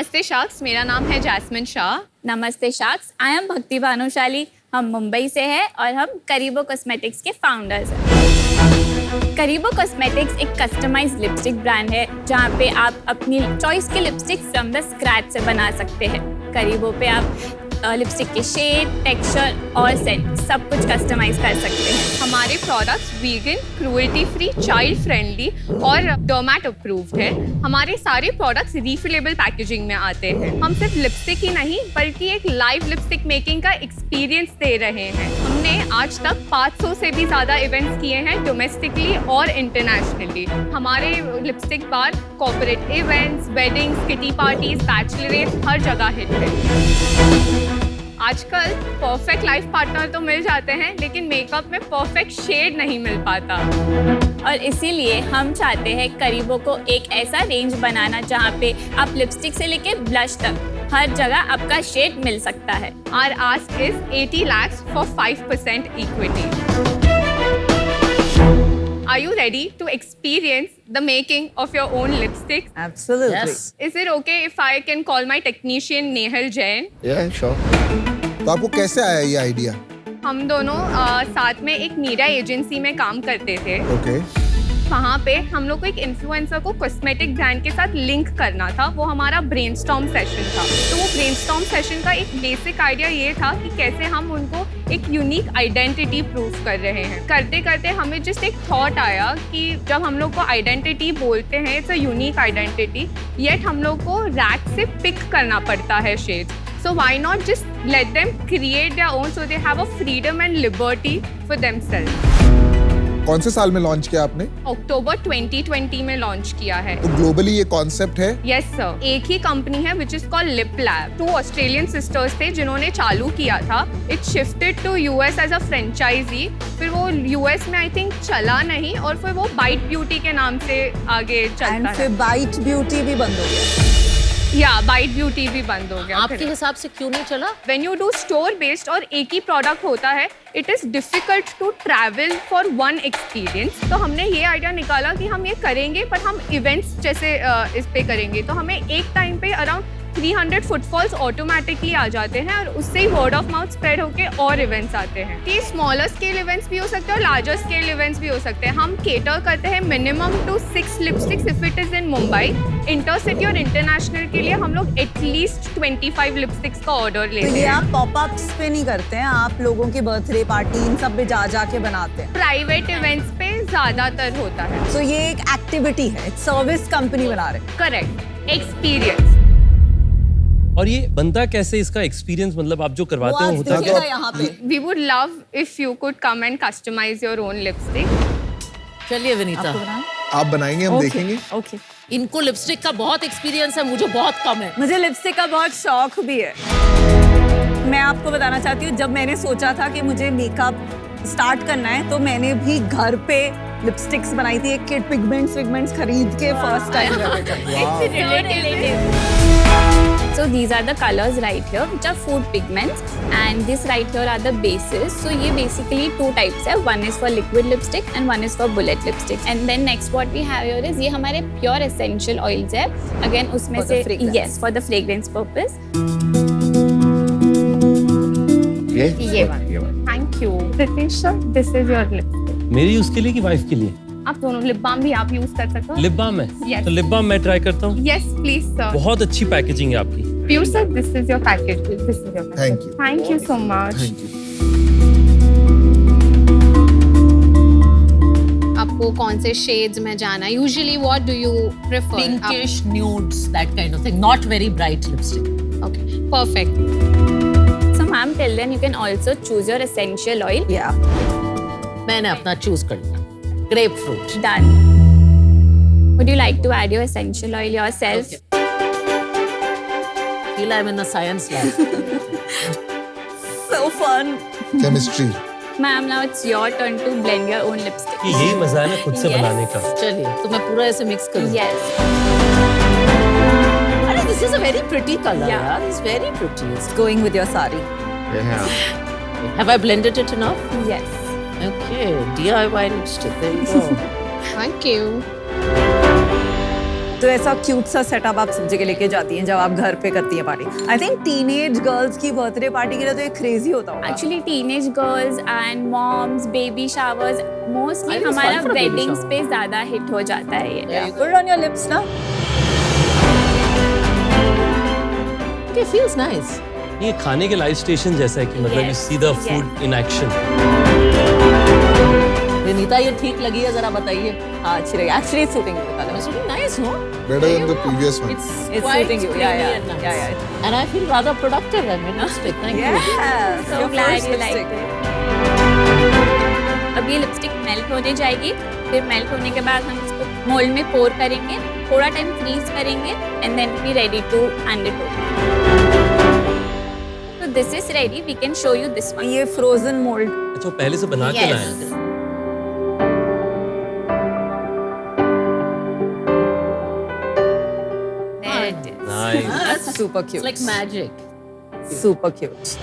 नमस्ते शाख्स, मेरा नाम है जैस्मिन शाह। नमस्ते शाख्स, आई एम भक्ति भानुशाली। हम मुंबई से हैं और हम करीबो कॉस्मेटिक्स के फाउंडर्स हैं। करीबो कॉस्मेटिक्स एक कस्टमाइज्ड लिपस्टिक ब्रांड है जहाँ पे आप अपनी चॉइस के लिपस्टिक फ्रॉम द स्क्रैच से बना सकते हैं। करीबो पे आप लिपस्टिक के शेड, टेक्सचर और सेंट सब कुछ कस्टमाइज कर सकते हैं। हमारे products vegan, cruelty free, child friendly और डर्मेट अप्रूव्ड है। हमारे सारे प्रोडक्ट्स रीफिलेबल पैकेजिंग में आते हैं। हम सिर्फ लिपस्टिक ही नहीं बल्कि एक लाइव लिपस्टिक मेकिंग का एक्सपीरियंस दे रहे हैं। हमने आज तक 500 से भी ज़्यादा इवेंट्स किए हैं डोमेस्टिकली और इंटरनेशनली। हमारे lipstick bar corporate events, weddings, kitty parties, bachelorette हर जगह हिट है। आजकल परफेक्ट लाइफ पार्टनर तो मिल जाते हैं लेकिन मेकअप में परफेक्ट शेड नहीं मिल पाता और इसीलिए हम चाहते हैं करीबो को एक ऐसा रेंज बनाना जहाँ पे आप लिपस्टिक से लेके ब्लश तक हर जगह आपका शेड मिल सकता है। Our ask is 80 lakhs for 5% equity. Are you ready to experience the making of your own lipsticks? Absolutely. Yes. Is it okay if I can call my technician Nehal Jain? Yeah, sure. तो आपको कैसे आया ये idea? हम दोनों साथ में एक मीडिया एजेंसी में काम करते थे। ओके। वहाँ पे हम लोग को एक इन्फ्लुएंसर को कॉस्मेटिक ब्रांड के साथ लिंक करना था। वो हमारा ब्रेनस्टॉर्म सेशन था। तो वो ब्रेनस्टॉर्म सेशन का एक बेसिक आइडिया ये था कि कैसे हम उनको एक यूनिक आइडेंटिटी प्रूव कर रहे हैं। करते करते हमें जस्ट एक थॉट आया कि जब हम लोग को आइडेंटिटी बोलते हैं, it's a unique identity, yet हम लोग को रैक से पिक करना पड़ता है shades. So why not just let them create their own so they have a freedom and liberty for themselves. कौन से साल में लॉन्च किया आपने? अक्टूबर 2020 में लॉन्च किया है। तो ग्लोबली ये कॉन्सेप्ट है? यस सर, एक ही कंपनी है which is called Lip Lab. 2 Australian sisters थे जिन्होंने चालू किया था। It shifted to US as a franchise. फिर वो यूएस में आई थिंक चला नहीं और फिर वो बाइट ब्यूटी के नाम से आगे चलता एंड है। फिर बाइट ब्यूटी भी बंद हो गया। या बाइट ब्यूटी भी बंद हो गया। आपके हिसाब से क्यों नहीं चला? When you do store based और एक ही प्रोडक्ट होता है, it is difficult to travel for one experience। तो हमने ये आइडिया निकाला कि हम ये करेंगे पर हम इवेंट्स जैसे इस पे करेंगे। तो हमें एक टाइम पे अराउंड 300 फुटफॉल्स ऑटोमेटिकली आ जाते हैं और उससे ही वर्ड ऑफ माउथ स्प्रेड होके और इवेंट्स आते हैं। कि स्मॉलर स्केल इवेंट्स भी हो सकते हैं और लार्जर स्केल इवेंट्स भी हो सकते हैं। हम केटर करते हैं minimum to 6 lipsticks if it is in Mumbai. Intercity और इंटरनेशनल के लिए हम लोग एटलीस्ट 25 लिपस्टिक्स का ऑर्डर तो लेते ये हैं। आप पॉपअप्स पे नहीं करते हैं, आप लोगों की बर्थडे पार्टी इन सब पे जा के बनाते हैं। प्राइवेट इवेंट्स पे ज्यादातर होता है। तो ये एक एक्टिविटी है, एक सर्विस कंपनी बना रहे हैं। Correct, experience. और ये बनता कैसे, इसका एक्सपीरियंस मतलब आप जो करवाते हो होता दिखेगा यहाँ पे। We would love if you could come and customize your own lipstick. चलिए विनीता, आप बनाएंगे, हम देखेंगे। ओके। इनको लिपस्टिक का बहुत एक्सपीरियंस है, मुझे बहुत कम है। मुझे लिपस्टिक का बहुत शौक भी है। मैं आपको बताना चाहती हूँ, जब मैंने सोचा था कि मुझे मेकअप स्टार्ट करना है तो मैंने भी घर पे लिपस्टिक्स बनाई थी। एक किट पिगमेंट्स खरीद के first time. So these are the colors right here, which are food pigments, and this right here are the bases. So ये basically 2 types है. One is for liquid lipstick and one is for bullet lipstick. And then next what we have here is ये हमारे pure essential oils है. Again उसमें For the से fragrance. yes for the fragrance purpose. ये वाला। Thank you. Pritesh sir, this is your lipstick. मेरी उसके लिए कि वाइफ के लिए? आप दोनों लिप बाम भी आप यूज कर सकते हो। लिप बाम है? Yes. तो लिप बाम मैं ट्राई करता हूँ। Yes, please sir. बहुत अच्छी पैकेजिंग है आपकी। Pure sir, this is your package. This is your package. Thank you. Thank you so much. Thank you. आपको कौन से शेड्स में जाना? Usually what do you prefer? Pinkish nudes, that kind of thing, not very bright lipstick. Okay, perfect. So ma'am, till then you can also choose your essential oil. Yeah. मैंने अपना choose कर लिया, grep fruit. Done. Would you like to add your essential oil yourself? Feel I'm in a science lab. So fun. Chemistry. Ma'am, now it's your turn to blend your own lipstick. कि यही मजा है ना खुद से Yes. बनाने का। चलिए, तो मैं पूरा ऐसे मिक्स करूँ। Yes. अरे this is a very pretty color. Yeah. यार, it's very pretty. Going with your sari. Have I blended it enough? Yes. Okay, DIY lipstick. There you go. Thank you. तो ऐसा क्यूट सा setup आप सब जगह लेके जाती हैं जब आप घर पे करती हैं party. I think teenage girls की बर्थडे पार्टी के लिए तो ये क्रेजी होता होगा। Actually teenage girls and moms baby showers mostly I think it's हमारा fun for baby weddings shower. पे ज्यादा हिट हो जाता है ये। Put it on your lips ना। Okay, feels nice. ये खाने के लाइव स्टेशन जैसा है कि मतलब you Yes, see the yes. Food in action. Vinita ये ठीक लगी है, जरा बताइए। हाँ अच्छी लगी। Actually it's suiting you the color. It's really nice, no? Better than the previous one. It's It's quite suiting you. Yeah, creamy yeah, and nice. yeah, yeah. And I feel rather productive and realistic. Thank you. Yes. So your glad first you liked lipstick. it. अब ये lipstick melt होने जाएगी, फिर melt होने के बाद हम इसको मोल्ड में पोर करेंगे, थोड़ा टाइम फ्रीज करेंगे and then be ready to hand it over. So this is ready. We can show you this one. ये frozen mold। अच्छा वो पहले से बना के Yes. लाए हैं। There it is. Nice. That's super cute. It's like magic. super cute.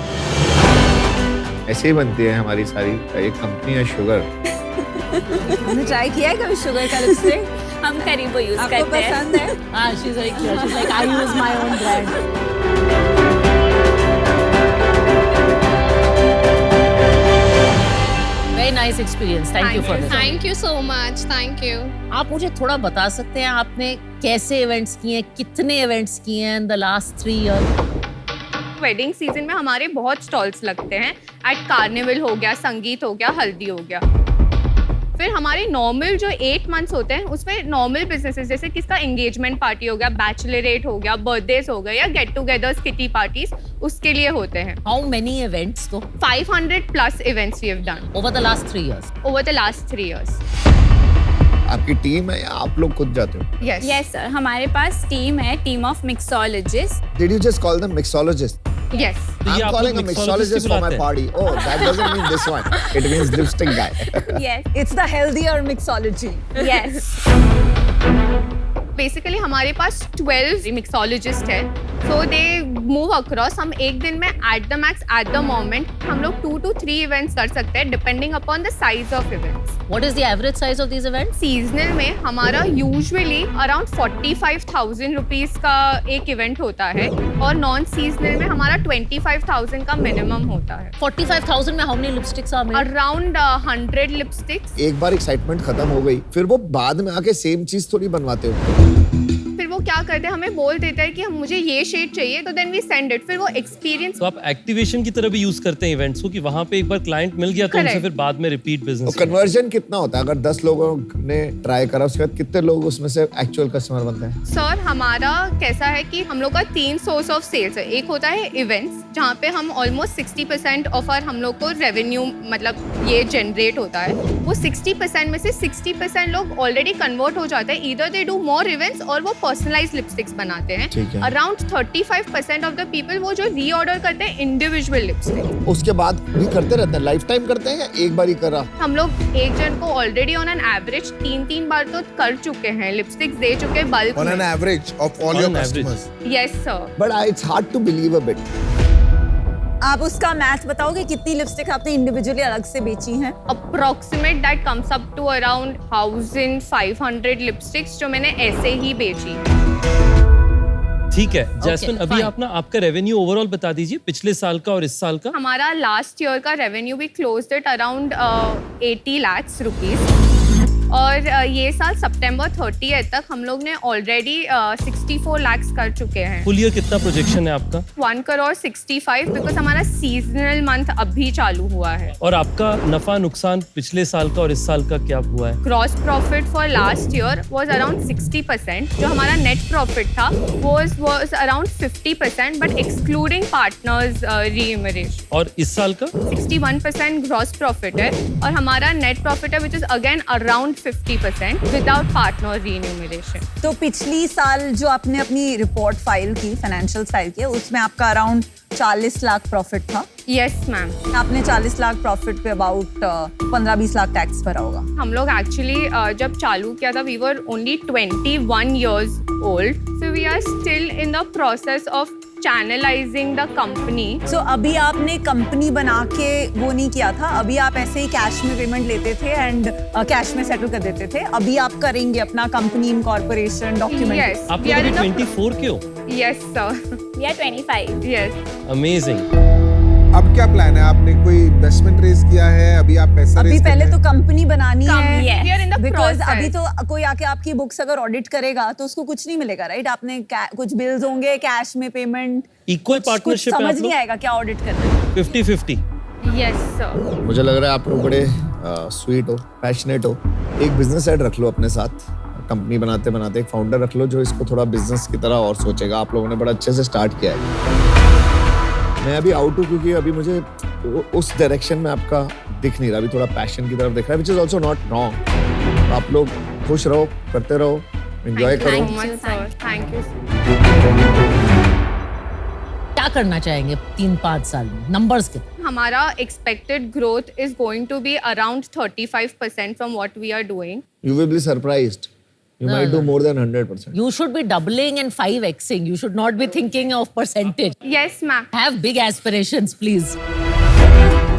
ऐसे ही बनती है हमारी सारी एक कंपनी है शुगर। हमने ट्राई किया है कभी शुगर का लिपस्टिक? हम करीबो यूज आपको करते हैं। पसंद है? Ah, she's very clear. She's like, I use my own brand. Very nice experience. Thank you for this. Thank you so much. Thank you. आप मुझे थोड़ा बता सकते हैं आपने कैसे इवेंट्स किए हैं, कितने इवेंट्स किए हैं in the last 3 year? Wedding season में हमारे बहुत स्टॉल्स लगते हैं। एट कार्निवल हो गया, संगीत हो गया, हल्दी हो गया। फिर हमारे नॉर्मल जो 8 मंथ्स होते हैं उसमें नॉर्मल बिजनेसेस जैसे किसका एंगेजमेंट पार्टी हो गया, बैचलरेट हो गया, बर्थडेज हो गए या गेट टुगेदर्स, किटी पार्टीज, उसके लिए होते हैं। How many events तो 500 plus events we have done over the last 3 years? over the last 3 years. आपकी टीम है या आप लोग खुद जाते हो? Yes. यस सर, हमारे पास टीम है, team of mixologist. Did you just call them mixologist? Yes. तो ये I'm आप calling लोग a mixologist mixologist for my बुलाते हैं? party. Oh, that doesn't mean this one. It means lipstick guy. Yes It's the healthier mixology. Yes. Basically हमारे पास 12 mixologist है, सो they move across. हम एक दिन में at the max at the moment हम लोग 2 to 3 इवेंट्स कर सकते हैं depending upon the size of events. What is the average size of these events? Seasonal में हमारा यूजुअली अराउंड 45,000 रुपीज का एक इवेंट होता है और नॉन सीजनल में हमारा 25,000 का मिनिमम होता है। 45,000 में how many lipsticks are made? Around 100 lipsticks. एक बार एक्साइटमेंट खत्म हो गई, फिर वो बाद में आके सेम चीज थोड़ी बनवाते हो। फिर वो क्या करते हैं, हमें बोल देता है कि हम मुझे ये शेड चाहिए, तो देन वी सेंड इट। फिर वो एक्सपीरियंस तो आप एक्टिवेशन की तरह भी यूज करते हैं इवेंट्स को कि वहां पे एक बार क्लाइंट मिल गया तो उनसे Correct. फिर बाद में रिपीट तो बिजनेस। कन्वर्जन कितना होता है? अगर 10 लोगों ने ट्राई करा उसके बाद कितने लोग उसमें से एक्चुअल कस्टमर बनते हैं? सर हमारा कैसा है कि हम लोग का 3 सोर्स ऑफ सेल्स है। एक होता है इवेंट्स जहाँ पे हम ऑलमोस्ट 60% ऑफ आर हम लोग को रेवेन्यू मतलब ये जनरेट होता है। वो 60% में से 60% लोग ऑलरेडी कन्वर्ट हो जाते हैं, either they do more events और वो पर्सनलाइज लिपस्टिक्स बनाते हैं। ठीक है। अराउंड 35% ऑफ द पीपल वो जो रीऑर्डर करते हैं इंडिविजुअल लिपस्टिक। उसके बाद भी करते रहते हैं, लाइफ टाइम करते हैं या एक बार ही करा? हम लोग एक जन को ऑलरेडी ऑन एन एवरेज 3 बार तो कर चुके हैं, लिपस्टिक्स दे चुके हैं बल्क On an में। average of all On your an average. customers. Yes sir. But it's hard to believe a bit. आप उसका मैथ बताओगे कितनी लिपस्टिक आपने इंडिविजुअली अलग से बेची हैं? Approximate that comes up to around 1500 lipsticks जो मैंने ऐसे ही बेची। ठीक है जैस्मिन, अभी fine. आप ना आपका रेवेन्यू ओवरऑल बता दीजिए पिछले साल का और इस साल का। हमारा लास्ट ईयर का रेवेन्यू भी closed at around 80 lakhs rupees और ये साल सितंबर 30 तक हम लोग ने ऑलरेडी 64 lakhs कर चुके हैं। फुल ईयर कितना प्रोजेक्शन है आपका? 1,65 बिकॉज हमारा सीजनल मंथ अभी चालू हुआ है। और आपका नफा नुकसान पिछले साल का और इस साल का क्या हुआ है? Gross profit for last year was around 60%। जो हमारा नेट प्रॉफिट था was around 50%, but excluding partners remuneration. और इस साल का? 61% ग्रॉस प्रॉफिट है और हमारा नेट प्रॉफिट है which is again around 50% without partner remuneration. तो पिछली साल जो आपने अपनी रिपोर्ट फाइल की, फाइनेंशियल फाइल की, उसमें आपका अराउंड 40 लाख प्रॉफिट था। Yes ma'am. आपने 40 लाख प्रॉफिट पे अबाउट 15-20 लाख टैक्स भरा होगा। हम लोग एक्चुअली जब चालू किया था we were only 21 years old, so we are still in the process of channelizing the company. So अभी आपने कंपनी बना के वो नहीं किया था, अभी आप ऐसे ही कैश में पेमेंट लेते थे एंड कैश में सेटल कर देते थे. अभी आप करेंगे अपना कंपनी इनकॉर्पोरेशन डॉक्यूमेंट. Yes, आप we लोग are अभी in the 24 के हो? Yes, sir. We are 25. Yes. Amazing. अब क्या प्लान है? आपने कोई इन्वेस्टमेंट रेज किया है? अभी आप पैसा अभी रेज पहले तो कंपनी बनानी Yes. है. We are in the because process. अभी तो कोई आके आपकी बुक्स अगर ऑडिट करेगा तो उसको कुछ नहीं मिलेगा, राइट? आपने कुछ बिल्स होंगे, कैश में पेमेंट, Equal कुछ partnership है समझ आप नहीं लोग? आएगा क्या ऑडिट करना है. 50-50. Yes, sir. मुझे लग रहा है आप लोग बड़े स्वीट हो, पैशनेट हो. एक बिजनेस हेड रख लो अपने साथ. कंपनी बनाते बनाते एक फाउंडर रख लो जो इसको थोड़ा बिजनेस की तरह और सोचेगा. आप लोगों ने बड़ा अच्छे से स्टार्ट किया है. मैं अभी आउट हूँ क्योंकि अभी मुझे उस डायरेक्शन में आपका दिख नहीं रहा. अभी थोड़ा पैशन की तरफ दिख रहा है, which is also not wrong. आप लोग खुश रहो, करते रहो, एंजॉय Thank you करो. so much, sir. Thank you. क्या करना चाहेंगे 3-5 साल में? नंबर्स कितने? हमारा expected growth is going to be around 35% from what we are doing. You will be surprised. You might do more than 100%. You should be doubling and 5xing. You should not be thinking of percentage. Yes, ma'am. Have big aspirations, please.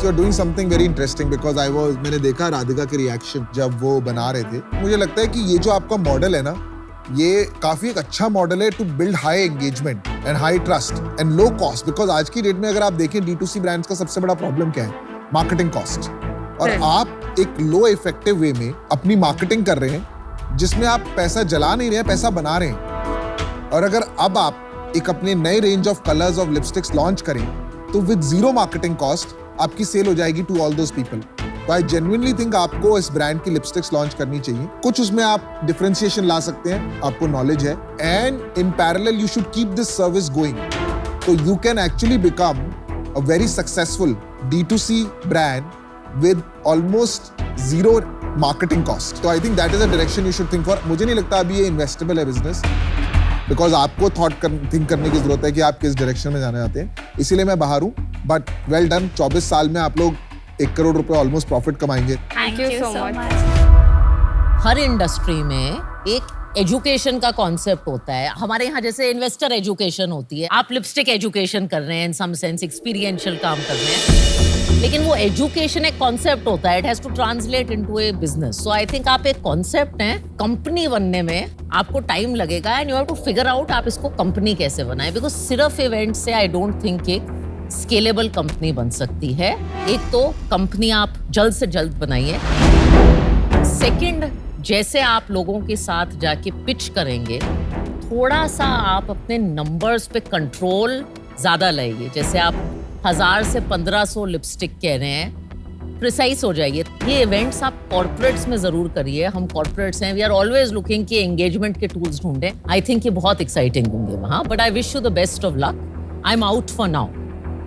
you're doing something very interesting because मैंने देखा राधिका के reaction जब वो बना रहे थे. मुझे लगता है कि ये जो आपका मॉडल है ना, ये काफी एक अच्छा मॉडल है to build high engagement and high trust and low cost. Because आज की डेट में अगर आप देखें D2C ब्रांड्स का सबसे बड़ा प्रॉब्लम क्या है? Marketing cost. और आप एक लो इफेक्टिव वे में अपनी मार्केटिंग कर रहे हैं जिसमें आप पैसा जला नहीं रहे हैं, पैसा बना रहे हैं. और अगर अब आप एक अपने नए range of colours of lipsticks launch करें तो विद जीरो मार्केटिंग कॉस्ट आपकी सेल हो जाएगी टू ऑल दोस पीपल. तो आई जेन्युइनली थिंक आपको इस ब्रांड की लिपस्टिक्स लॉन्च करनी चाहिए. कुछ उसमें आप डिफरेंशिएशन ला सकते हैं, आपको नॉलेज है, and in parallel you should keep this service going. तो you can actually become a very successful D2C brand with almost zero marketing cost. तो I think that is a direction you should think for. मुझे नहीं लगता अभी ये investable है business, because आपको think करने की जरूरत है कि आप किस डायरेक्शन में जाना चाहते हैं. इसीलिए मैं बाहर हूँ, बट वेल डन. 24 साल में आप लोग 1 करोड़ रुपए ऑलमोस्ट प्रॉफिट कमाएंगे. Thank you so much. Her industry में एक एजुकेशन का कॉन्सेप्ट होता है. हमारे यहाँ जैसे इन्वेस्टर एजुकेशन होती है, आप लिपस्टिक एजुकेशन कर रहे हैं, इन सम सेंस एक्सपीरियंशियल काम कर रहे हैं. लेकिन वो एजुकेशन एक कॉन्सेप्ट होता है, it has to translate into a business. So I think आप एक कॉन्सेप्ट हैं, कंपनी बनने में आपको टाइम लगेगा and you have to figure out आप इसको कंपनी कैसे बनाएं. बिकॉज सिर्फ इवेंट से आई डोंट थिंक एक स्केलेबल कंपनी बन सकती है. एक तो कंपनी आप जल्द से जल्द बनाइए. सेकंड, जैसे आप लोगों के साथ जाके पिच करेंगे, थोड़ा सा आप अपने नंबर्स पे कंट्रोल ज्यादा लाइए. जैसे आप 1000 से 1500 लिपस्टिक कह रहे हैं, प्रिसाइज हो जाइए. ये इवेंट्स आप कॉर्पोरेट्स में जरूर करिए. हम कॉर्पोरेट्स हैं, वी आर ऑलवेज लुकिंग कि एंगेजमेंट के टूल्स ढूंढें. आई थिंक ये बहुत एक्साइटिंग होंगे वहाँ. But I wish you the best of luck. I am out for now.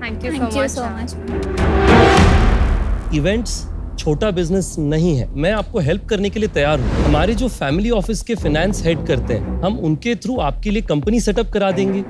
Thank you Thank you so so much. Events छोटा business नहीं है. मैं आपको हेल्प करने के लिए तैयार हूँ. हमारे जो फैमिली ऑफिस के फाइनेंस हेड करते हैं, हम उनके थ्रू आपके लिए कंपनी सेटअप करा देंगे.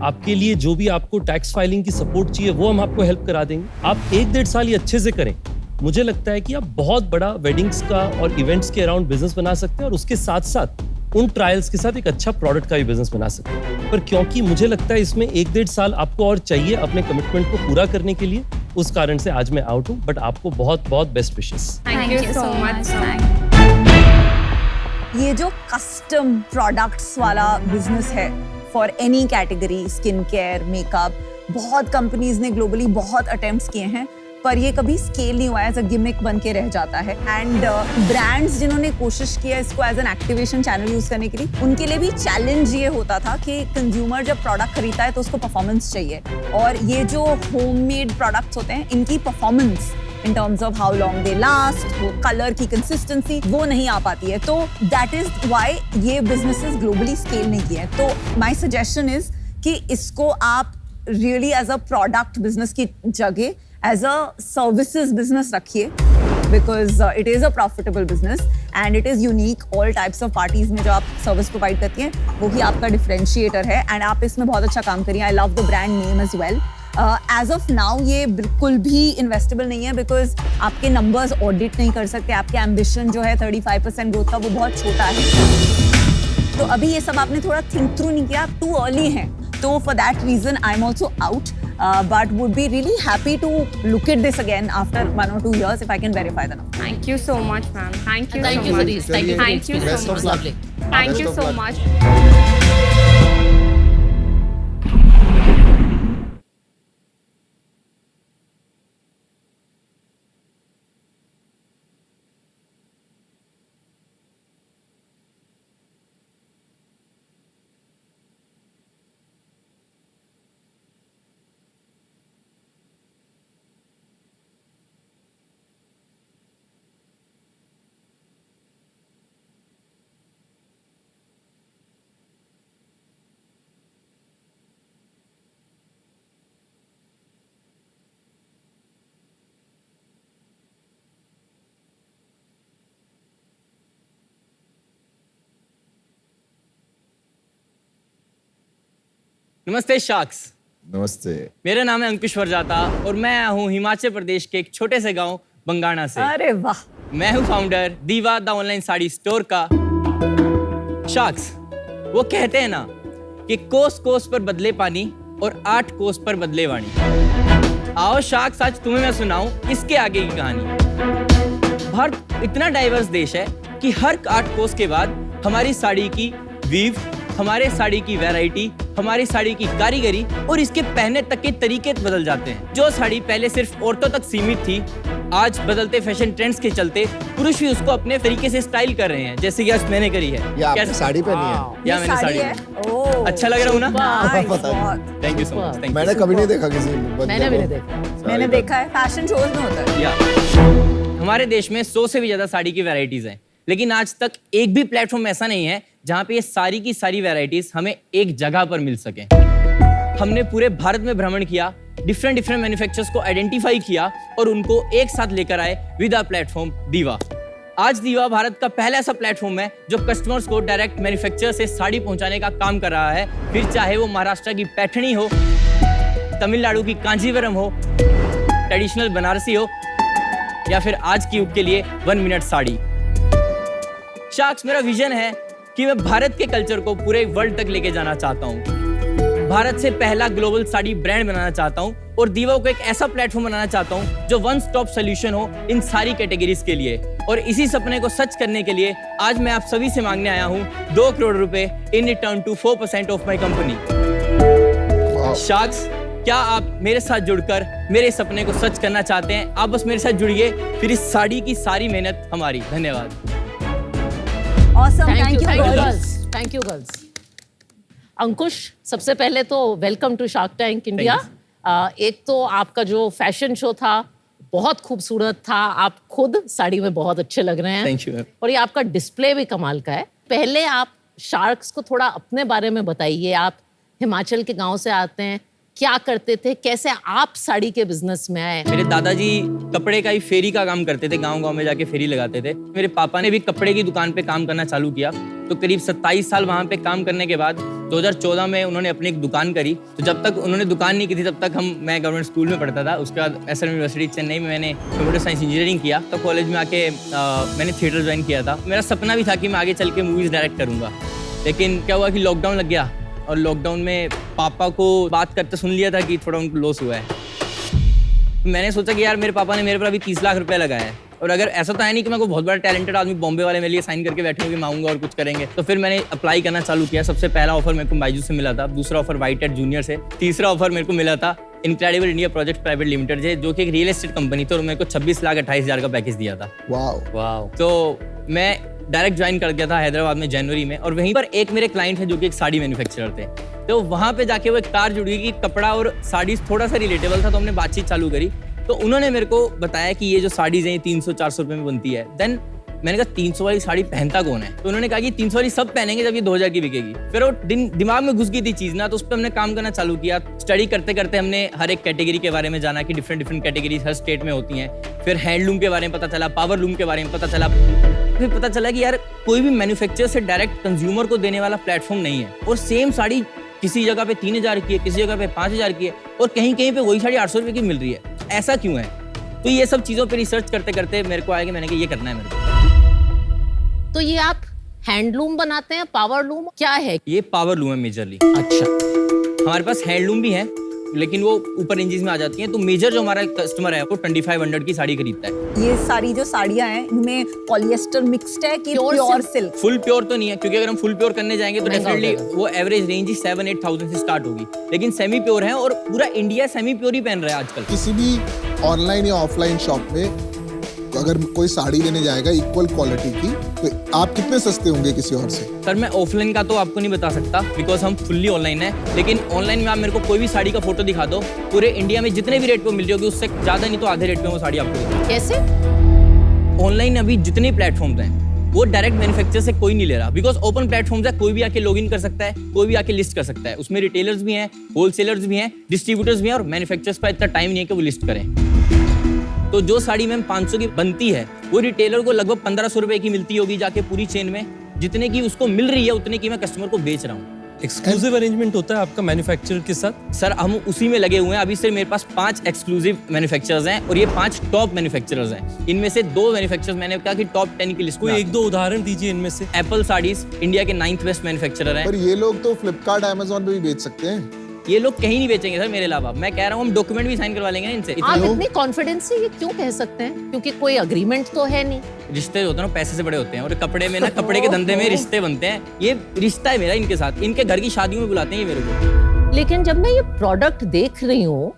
आपके लिए जो भी आपको टैक्स फाइलिंग की सपोर्ट चाहिए वो हम आपको हेल्प करा देंगे. आप 1-1.5 साल ये अच्छे से करें. मुझे लगता है कि आप बहुत बड़ा वेडिंग्स का और इवेंट्स के अराउंड बिजनेस बना सकते हैं और उसके साथ साथ उन ट्रायल्स के साथ एक अच्छा प्रोडक्ट का भी बिजनेस बना सकते हैं. पर क्योंकि मुझे लगता है इसमें 1-1.5 साल आपको और चाहिए अपने कमिटमेंट को पूरा करने के लिए, उस कारण से आज मैं आउट हूँ. बट आपको बहुत बहुत best wishes. Thank you so much. ये जो कस्टम प्रोडक्ट्स वाला बिजनेस है for any category, skin care, makeup, बहुत कंपनीज ने ग्लोबली बहुत अटेम्प्ट्स किए हैं, पर ये कभी स्केल नहीं हुआ है, एज अ गिमिक बन के रह जाता है. एंड ब्रांड्स जिन्होंने कोशिश किया इसको as an activation channel use करने के लिए, उनके लिए भी चैलेंज ये होता था कि कंज्यूमर जब प्रोडक्ट खरीदता है तो उसको परफॉर्मेंस चाहिए. और ये जो होममेड प्रोडक्ट्स होते हैं, इनकी performance in terms of how long they last, वो कलर की कंसिस्टेंसी वो नहीं आ पाती है. तो दैट इज व्हाई ये बिजनेसेस ग्लोबली स्केल नहीं किए हैं. तो माय सजेशन इज कि इसको आप really as a product business की जगह एज अ सर्विसेज बिजनेस रखिए, because it is a profitable business and it is unique. All types of parties में जो आप सर्विस प्रोवाइड करती हैं वो ही आपका डिफरेंशिएटर है एंड आप इसमें बहुत अच्छा काम करिए. I love the brand name as well. As of now ये बिल्कुल भी इन्वेस्टेबल नहीं है, बिकॉज आपके नंबर्स ऑडिट नहीं कर सकते. आपके एम्बिशन जो है 35% ग्रोथ का, वो बहुत छोटा है. तो अभी ये सब आपने थोड़ा थिंक थ्रू नहीं किया, आप टू अर्ली हैं. So for that reason, I'm also out, but would be really happy to look at this again after 1 or 2 years if I can verify the number. Thank you so much, ma'am. Thank you Thank so you, much. Zariz. Thank you. for the Thank you so experience. much. It was lovely. Thank you Best of so luck. much. नमस्ते sharks. नमस्ते। मेरा नाम है अंकुश वरजाता और मैं आया हूँ हिमाचल प्रदेश के एक छोटे से गांव बंगाणा से। अरे वाह। मैं हूँ फाउंडर दीवा द ऑनलाइन साड़ी स्टोर का। शार्क्स, वो कहते हैं ना कि कोस कोस पर बदले पानी और 8 कोस पर बदले वाणी। आओ शार्क्स, आज तुम्हें मैं सुनाऊं इसके आगे की कहानी। भारत इतना डाइवर्स देश है कि हर 8 कोस के बाद हमारी साड़ी की वीव, हमारे साड़ी की वैरायटी, हमारी साड़ी की कारीगरी और इसके पहनने तक के तरीके बदल जाते हैं। जो साड़ी पहले सिर्फ औरतों तक सीमित थी, आज बदलते फैशन ट्रेंड्स के चलते पुरुष भी उसको अपने तरीके से स्टाइल कर रहे हैं, जैसे कि आज मैंने करी है। ये आपने साड़ी पहनी है? या मैंने साड़ी है? ओह, अच्छा लग रहा हूँ ना? nice, पता नहीं। बहुत। Thank you so much. मैंने कभी नहीं देखा किसी मैंने भी नहीं देखा। मैंने देखा है, फैशन शोज में होता है। या हमारे देश में 100 से भी ज्यादा साड़ी की वैरायटीज हैं, लेकिन आज तक एक भी प्लेटफॉर्म ऐसा नहीं है जहां पे ये सारी की सारी वैरायटीज हमें एक जगह पर मिल सके। हमने पूरे भारत में भ्रमण किया, डिफरेंट मैन्युफैक्चरर्स को आइडेंटिफाई किया और उनको एक साथ लेकर आए विद आवर प्लेटफॉर्म दीवा। आज दीवा भारत का पहला ऐसा प्लेटफॉर्म है जो कस्टमर्स को डायरेक्ट मैन्युफैक्चरर से साड़ी पहुंचाने का काम कर रहा है, फिर चाहे वो महाराष्ट्र की पैठणी हो, तमिलनाडु की कांजीवरम हो, ट्रेडिशनल बनारसी हो या फिर आज की युग के लिए 1 मिनट साड़ी। शार्क्स, मेरा विजन है कि मैं भारत के कल्चर को पूरे वर्ल्ड तक लेके जाना चाहता हूँ। भारत से पहला ग्लोबल साड़ी ब्रांड बनाना चाहता हूँ और दीवा को एक ऐसा प्लेटफॉर्म बनाना चाहता हूँ जो वन स्टॉप सोल्यूशन हो इन सारी कैटेगरीज के लिए। और इसी सपने को सच करने के लिए आज मैं आप सभी से मांगने आया हूँ 2 करोड़ रुपए in return to 4% of my company. Sharks, क्या आप मेरे साथ जुड़कर मेरे सपने को सच करना चाहते हैं? आप बस मेरे साथ जुड़िए, फिर इस साड़ी की सारी मेहनत हमारी। धन्यवाद। Awesome, Thank thank you, you girls. girls. Thank you, girls. अंकुश, सबसे पहले तो welcome to Shark Tank India. एक तो आपका जो फैशन शो था बहुत खूबसूरत था, आप खुद साड़ी में बहुत अच्छे लग रहे हैं। Thank you. और ये आपका डिस्प्ले भी कमाल का है। पहले आप शार्क्स को थोड़ा अपने बारे में बताइए। आप हिमाचल के गांव से आते हैं, क्या करते थे, कैसे आप साड़ी के बिजनेस में आए? मेरे दादाजी कपड़े का ही फेरी का काम करते थे, गांव-गांव में जाके फेरी लगाते थे। मेरे पापा ने भी कपड़े की दुकान पे काम करना चालू किया, तो करीब 27 साल वहाँ पे काम करने के बाद 2014 में उन्होंने अपनी एक दुकान करी। तो जब तक उन्होंने दुकान नहीं की थी तब तक मैं गवर्नमेंट स्कूल में पढ़ता था। उसके बाद एसएम यूनिवर्सिटी चेन्नई में मैंने कंप्यूटर साइंस इंजीनियरिंग किया। तो कॉलेज में आके मैंने थिएटर ज्वाइन किया था। मेरा सपना भी था कि मैं आगे चल के मूवीज़ डायरेक्ट करूँगा, लेकिन क्या हुआ कि लॉकडाउन लग गया और लॉकडाउन में पापा को बात करते सुन लिया था कि थोड़ा उनको लॉस हुआ है। मैंने सोचा कि यार मेरे पापा ने मेरे पर अभी 30 लाख रुपए लगाए हैं और अगर ऐसा तो है नहीं कि मैं कोई बहुत बड़ा टैलेंटेड आदमी बॉम्बे वाले मेरे लिए साइन करके बैठे होंगे, मांगूंगा और कुछ करेंगे। तो फिर मैंने अप्लाई करना चालू किया। सबसे पहला ऑफर मेरे को बायजू से मिला था, दूसरा ऑफर वाइट एट जूनियर से, तीसरा ऑफर मेरे को मिला था incredible India project private limited से, जो कि एक रियल एस्टेट कंपनी थी और मेरे को 26,28,000 का पैकेज दिया था। वाओ। तो मैं डायरेक्ट ज्वाइन कर गया था हैदराबाद में जनवरी में, और वहीं पर एक मेरे क्लाइंट है जो कि एक साड़ी मैन्युफैक्चरर थे। तो वहाँ पे जाके वो एक तार जुड़ गई कि कपड़ा और साड़ी थोड़ा सा रिलेटेबल था, तो हमने बातचीत चालू करी। तो उन्होंने मेरे को बताया कि ये जो साड़ीज हैं 300-400 रुपए में बनती है। देन मैंने कहा 300 वाली साड़ी पहनता कौन है? तो उन्होंने कहा कि 300 वाली सब पहनेंगे जब ये 2000 की बिकेगी। फिर वो दिमाग में घुस गई थी चीज़ ना, तो उस पर हमने काम करना चालू किया। स्टडी करते करते हमने हर एक कैटेगरी के बारे में जाना कि डिफरेंट कैटेगरीज हर स्टेट में होती हैं। फिर हैंडलूम के बारे में पता चला, पावर लूम के बारे में पता चला। फिर पता चला कि यार कोई भी मैन्युफैक्चरर से डायरेक्ट कंज्यूमर को देने वाला प्लेटफॉर्म नहीं है, और सेम साड़ी किसी जगह पे 3000 की है, किसी जगह पे 5000 की है, और कहीं कहीं पे वही साड़ी 800 रुपए की मिल रही है। ऐसा क्यों है? तो ये सब चीज़ों पे रिसर्च करते करते मेरे को आया कि मैंने कहा ये करना है मेरे को। तो ये आप हैंडलूम बनाते हैं, पावर लूम क्या है? ये पावर लूम है मेजरली। अच्छा, हमारे पास हैंडलूम भी है, लेकिन वो ऊपर रेंजेस में आ जाती हैं। तो मेजर जो हमारा कस्टमर है वो 2500 की साड़ी खरीदता है। ये सारी जो साड़ियाँ हैं इनमें पॉलिएस्टर मिक्स्ड है कि प्योर सिल्क? फुल प्योर तो नहीं है, क्योंकि अगर हम फुल प्योर करने जाएंगे तो डेफिनेटली वो एवरेज रेंज ही 7-8,000 से स्टार्ट होगी, लेकिन सेमी प्योर है और पूरा इंडिया सेमी प्योर ही पहन रहा है आजकल। किसी भी ऑनलाइन या ऑफलाइन शॉप में अगर कोई साड़ी लेने जाएगा इक्वल क्वालिटी की, तो आप कितने सस्ते होंगे किसी और से? सर मैं ऑफलाइन का तो आपको नहीं बता सकता, बिकॉज हम फुल्ली ऑनलाइन है, लेकिन ऑनलाइन में आप मेरे को कोई भी साड़ी का फोटो दिखा दो, पूरे इंडिया में जितने भी रेट पे मिल रही होगी उससे ज्यादा नहीं तो आधे रेट पे वो साड़ी आपको देगी। कैसे? ऑनलाइन अभी जितने प्लेटफॉर्म्स हैं वो डायरेक्ट मैन्युफैक्चर से कोई नहीं ले रहा, बिकॉज ओपन प्लेटफॉर्म्स है, कोई भी आके लॉगिन कर सकता है, कोई भी आके लिस्ट कर सकता है। उसमें रिटेलर्स भी हैं, होलसेलर्स भी हैं, डिस्ट्रीब्यूटर्स भी हैं, और मैन्युफैक्चरर्स का इतना टाइम नहीं है कि वो लिस्ट करें। तो जो साड़ी मैम 500 की बनती है वो रिटेलर को लगभग 1500 रुपए की मिलती होगी जाके पूरी चेन में। जितने की उसको मिल रही है उतने की मैं कस्टमर को बेच रहा हूँ। एक्सक्लूसिव अरेंजमेंट होता है आपका मैन्युफैक्चरर के साथ? सर हम उसी में लगे हुए हैं। अभी सिर्फ मेरे पास 5 एक्सक्लूसिव मैन्युफैक्चरर्स हैं और ये 5 टॉप मैन्युफैक्चरर्स हैं। इनमें से 2 मैन्युफैक्चरर्स मैंने कहा कि टॉप 10 की लिस्ट कोई 1-2 उदाहरण दीजिए इनमें से। एप्पल साड़ीज इंडिया के 9th बेस्ट मैन्युफैक्चरर हैं। पर ये लोग तो फ्लिपकार्ट अमेज़न पे भी बेच सकते हैं। ये लोग कहीं नहीं बेचेंगे सर मेरे अलावा। मैं कह रहा हूँ हम डॉक्यूमेंट भी साइन करवा लेंगे ना इनसे। आप इतनी कॉन्फिडेंस से ये क्यों कह सकते हैं? क्योंकि कोई अग्रीमेंट तो है नहीं। रिश्ते होते हैं ना पैसे से बड़े होते हैं, और कपड़े में ना कपड़े के धंधे में रिश्ते बनते हैं। ये रिश्ता है मेरा इनके साथ। इनके घर की शादियों में बुलाते हैं ये मेरे को। लेकिन जब मैं ये प्रोडक्ट देख रही हूँ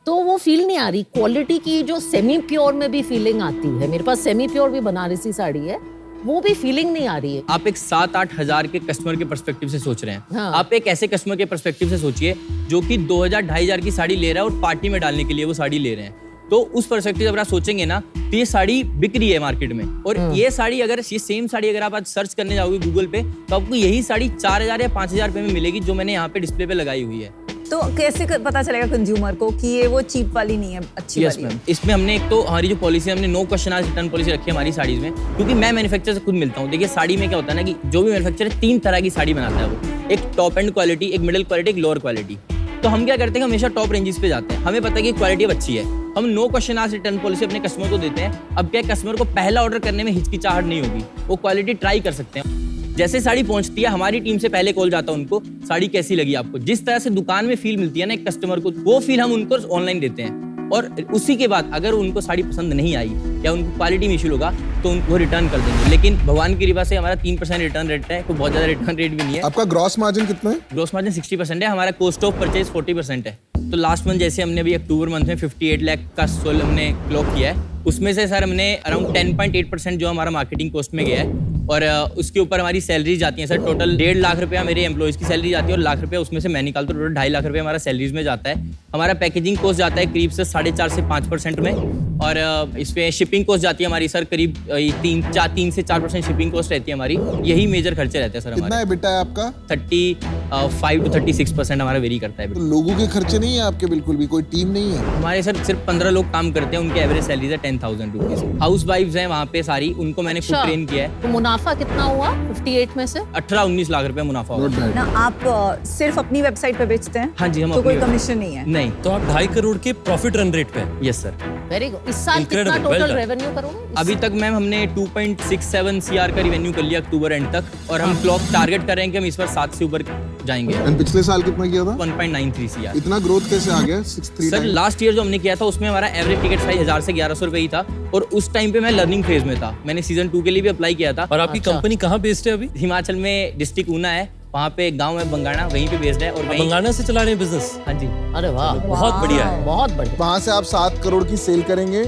तो वो फील नहीं आ रही क्वालिटी की, जो सेमी प्योर में भी फीलिंग आती है। मेरे पास सेमी प्योर भी बनारसी साड़ी है, वो भी फीलिंग नहीं आ रही है। आप एक 7-8 हजार के कस्टमर के पर्सपेक्टिव से सोच रहे हैं। हाँ। आप एक ऐसे कस्टमर के पर्सपेक्टिव से सोचिए जो कि 2000-2500 की साड़ी ले रहा है और पार्टी में डालने के लिए वो साड़ी ले रहे हैं। तो उस पर्सपेक्टिव से अगर आप सोचेंगे ना तो ये साड़ी बिक रही है मार्केट में, और ये साड़ी अगर ये सेम साड़ी अगर आप आज सर्च करने जाओगे गूगल पे तो आपको यही साड़ी 4000 या 5000 रुपए में मिलेगी जो मैंने यहाँ पे डिस्प्ले पे लगाई हुई है। तो कैसे पता चलेगा कंज्यूमर को कि ये वो चीप वाली नहीं है, अच्छी यस वाली है? मैम, इसमें हमने एक तो हमारी जो पॉलिसी है, हमने no question answer return policy रखी है हमारी साड़ीज में, क्योंकि मैं मैन्युफैक्चरर से खुद मिलता हूँ। देखिए साड़ी में क्या होता है ना कि जो भी मैन्युफैक्चरर 3 तरह की साड़ी बनाता है वो, एक टॉप एंड क्वालिटी, एक मिडिल क्वालिटी, एक लोअर क्वालिटी। तो हम क्या करते हैं, हमेशा टॉप रेंजेस पे जाते हैं। हमें पता है कि क्वालिटी अच्छी है, हम no question answer return policy अपने कस्टमर को देते हैं। अब क्या कस्टमर को पहला ऑर्डर करने में हिचकिचाहट नहीं होगी, वो क्वालिटी ट्राई कर सकते हैं। जैसे साड़ी पहुंचती है हमारी टीम से पहले कॉल जाता है उनको, साड़ी कैसी लगी आपको। जिस तरह से दुकान में फील मिलती है ना एक कस्टमर को, वो फील हम उनको ऑनलाइन देते हैं। और उसी के बाद अगर उनको साड़ी पसंद नहीं आई या उनको क्वालिटी में इशू होगा तो उनको रिटर्न कर देंगे। लेकिन भगवान की कृपा से हमारा 3% रिटर्न रेट है, कोई बहुत ज्यादा रिटर्न रेट भी नहीं है। आपका ग्रॉस मार्जिन कितना है? ग्रॉस मार्जिन 60% है, हमारा कॉस्ट ऑफ परचेज 40% है। तो लास्ट मंथ जैसे हमने अभी अक्टूबर मंथ में 58 लाख का सोल हमने क्लॉक किया है, उसमें से सर हमने अराउंड 10.8% जो हमारा मार्केटिंग कॉस्ट में गया है, और उसके ऊपर हमारी सैलरी जाती है सर। टोटल 1.5 लाख रुपया मेरे एम्प्लॉइज की सैलरी जाती है, और लाख रुपया उसमें से मैं निकालता हूँ। टोटल 2.5 लाख रुपया हमारा सैलरीज में जाता है। हमारा पैकेजिंग कॉस्ट जाता है करीब से 4.5 से 5% में, और इस पे शिपिंग कॉस्ट जाती है हमारी सर करीब 3 से 4% शिपिंग कॉस्ट रहती है हमारी। यही मेजर खर्चे रहते हैं सर कितना हमारे। है बेटा आपका? 35 to 36% हमारा वेरी करता है। तो लोगों के खर्चे नहीं है आपके? बिल्कुल भी कोई टीम नहीं है? हमारे सर सिर्फ 15 लोग काम करते हैं, उनके एवरेज सैलरीज है 10,000 रुपीज। हाउस वाइफ्स हैं वहाँ पे सारी, उनको मैंने खुद अच्छा। ट्रेन किया है। तो मुनाफा कितना हुआ 58 में से? 18-19 लाख रुपए मुनाफा Not होगा। bad. ना आप सिर्फ अपनी वेबसाइट पे बेचते हैं? हाँ जी, हम तो कोई अपनी- कमीशन नहीं है? नहीं। तो आप 2.5 करोड़ के प्रॉफिट रन रेट पे हैं। Yes sir. Very good. इस साल कितना Incredible, well total done. Revenue करोगे? अभी तक मैम हमने 2.67 CR का रिवेन्यू कर लिया अक्टूबर एंड तक, और हम क्लॉक टारगेट कर रहे हैं कि हम इस बार 7 से ऊपर जाएंगे। एंड पिछले साल कितना किया था? 1.93 CR। इतना ग्रोथ कैसे आ गया? 63 सर लास्ट ईयर जो हमने किया था उसमें हमारा एवरेज टिकट साइज 1000 से 1100 रुपए ही था, और उस टाइम पे मैं लर्निंग फेज में था। मैंने सीजन 2 के लिए भी अप्लाई किया था। और आपकी अच्छा। कंपनी कहाँ बेस्ड है अभी? हिमाचल में डिस्ट्रिक्ट ऊना है, वहाँ पे एक गाँव है बंगाणा, वहीं पे बेस्ड है। और आप वहीं बंगाना से चला रहे हैं बिजनेस? हाँ जी। अरे वाह, बहुत बढ़िया है। बहुत बढ़िया। वहां से आप 7 करोड़ की सेल करेंगे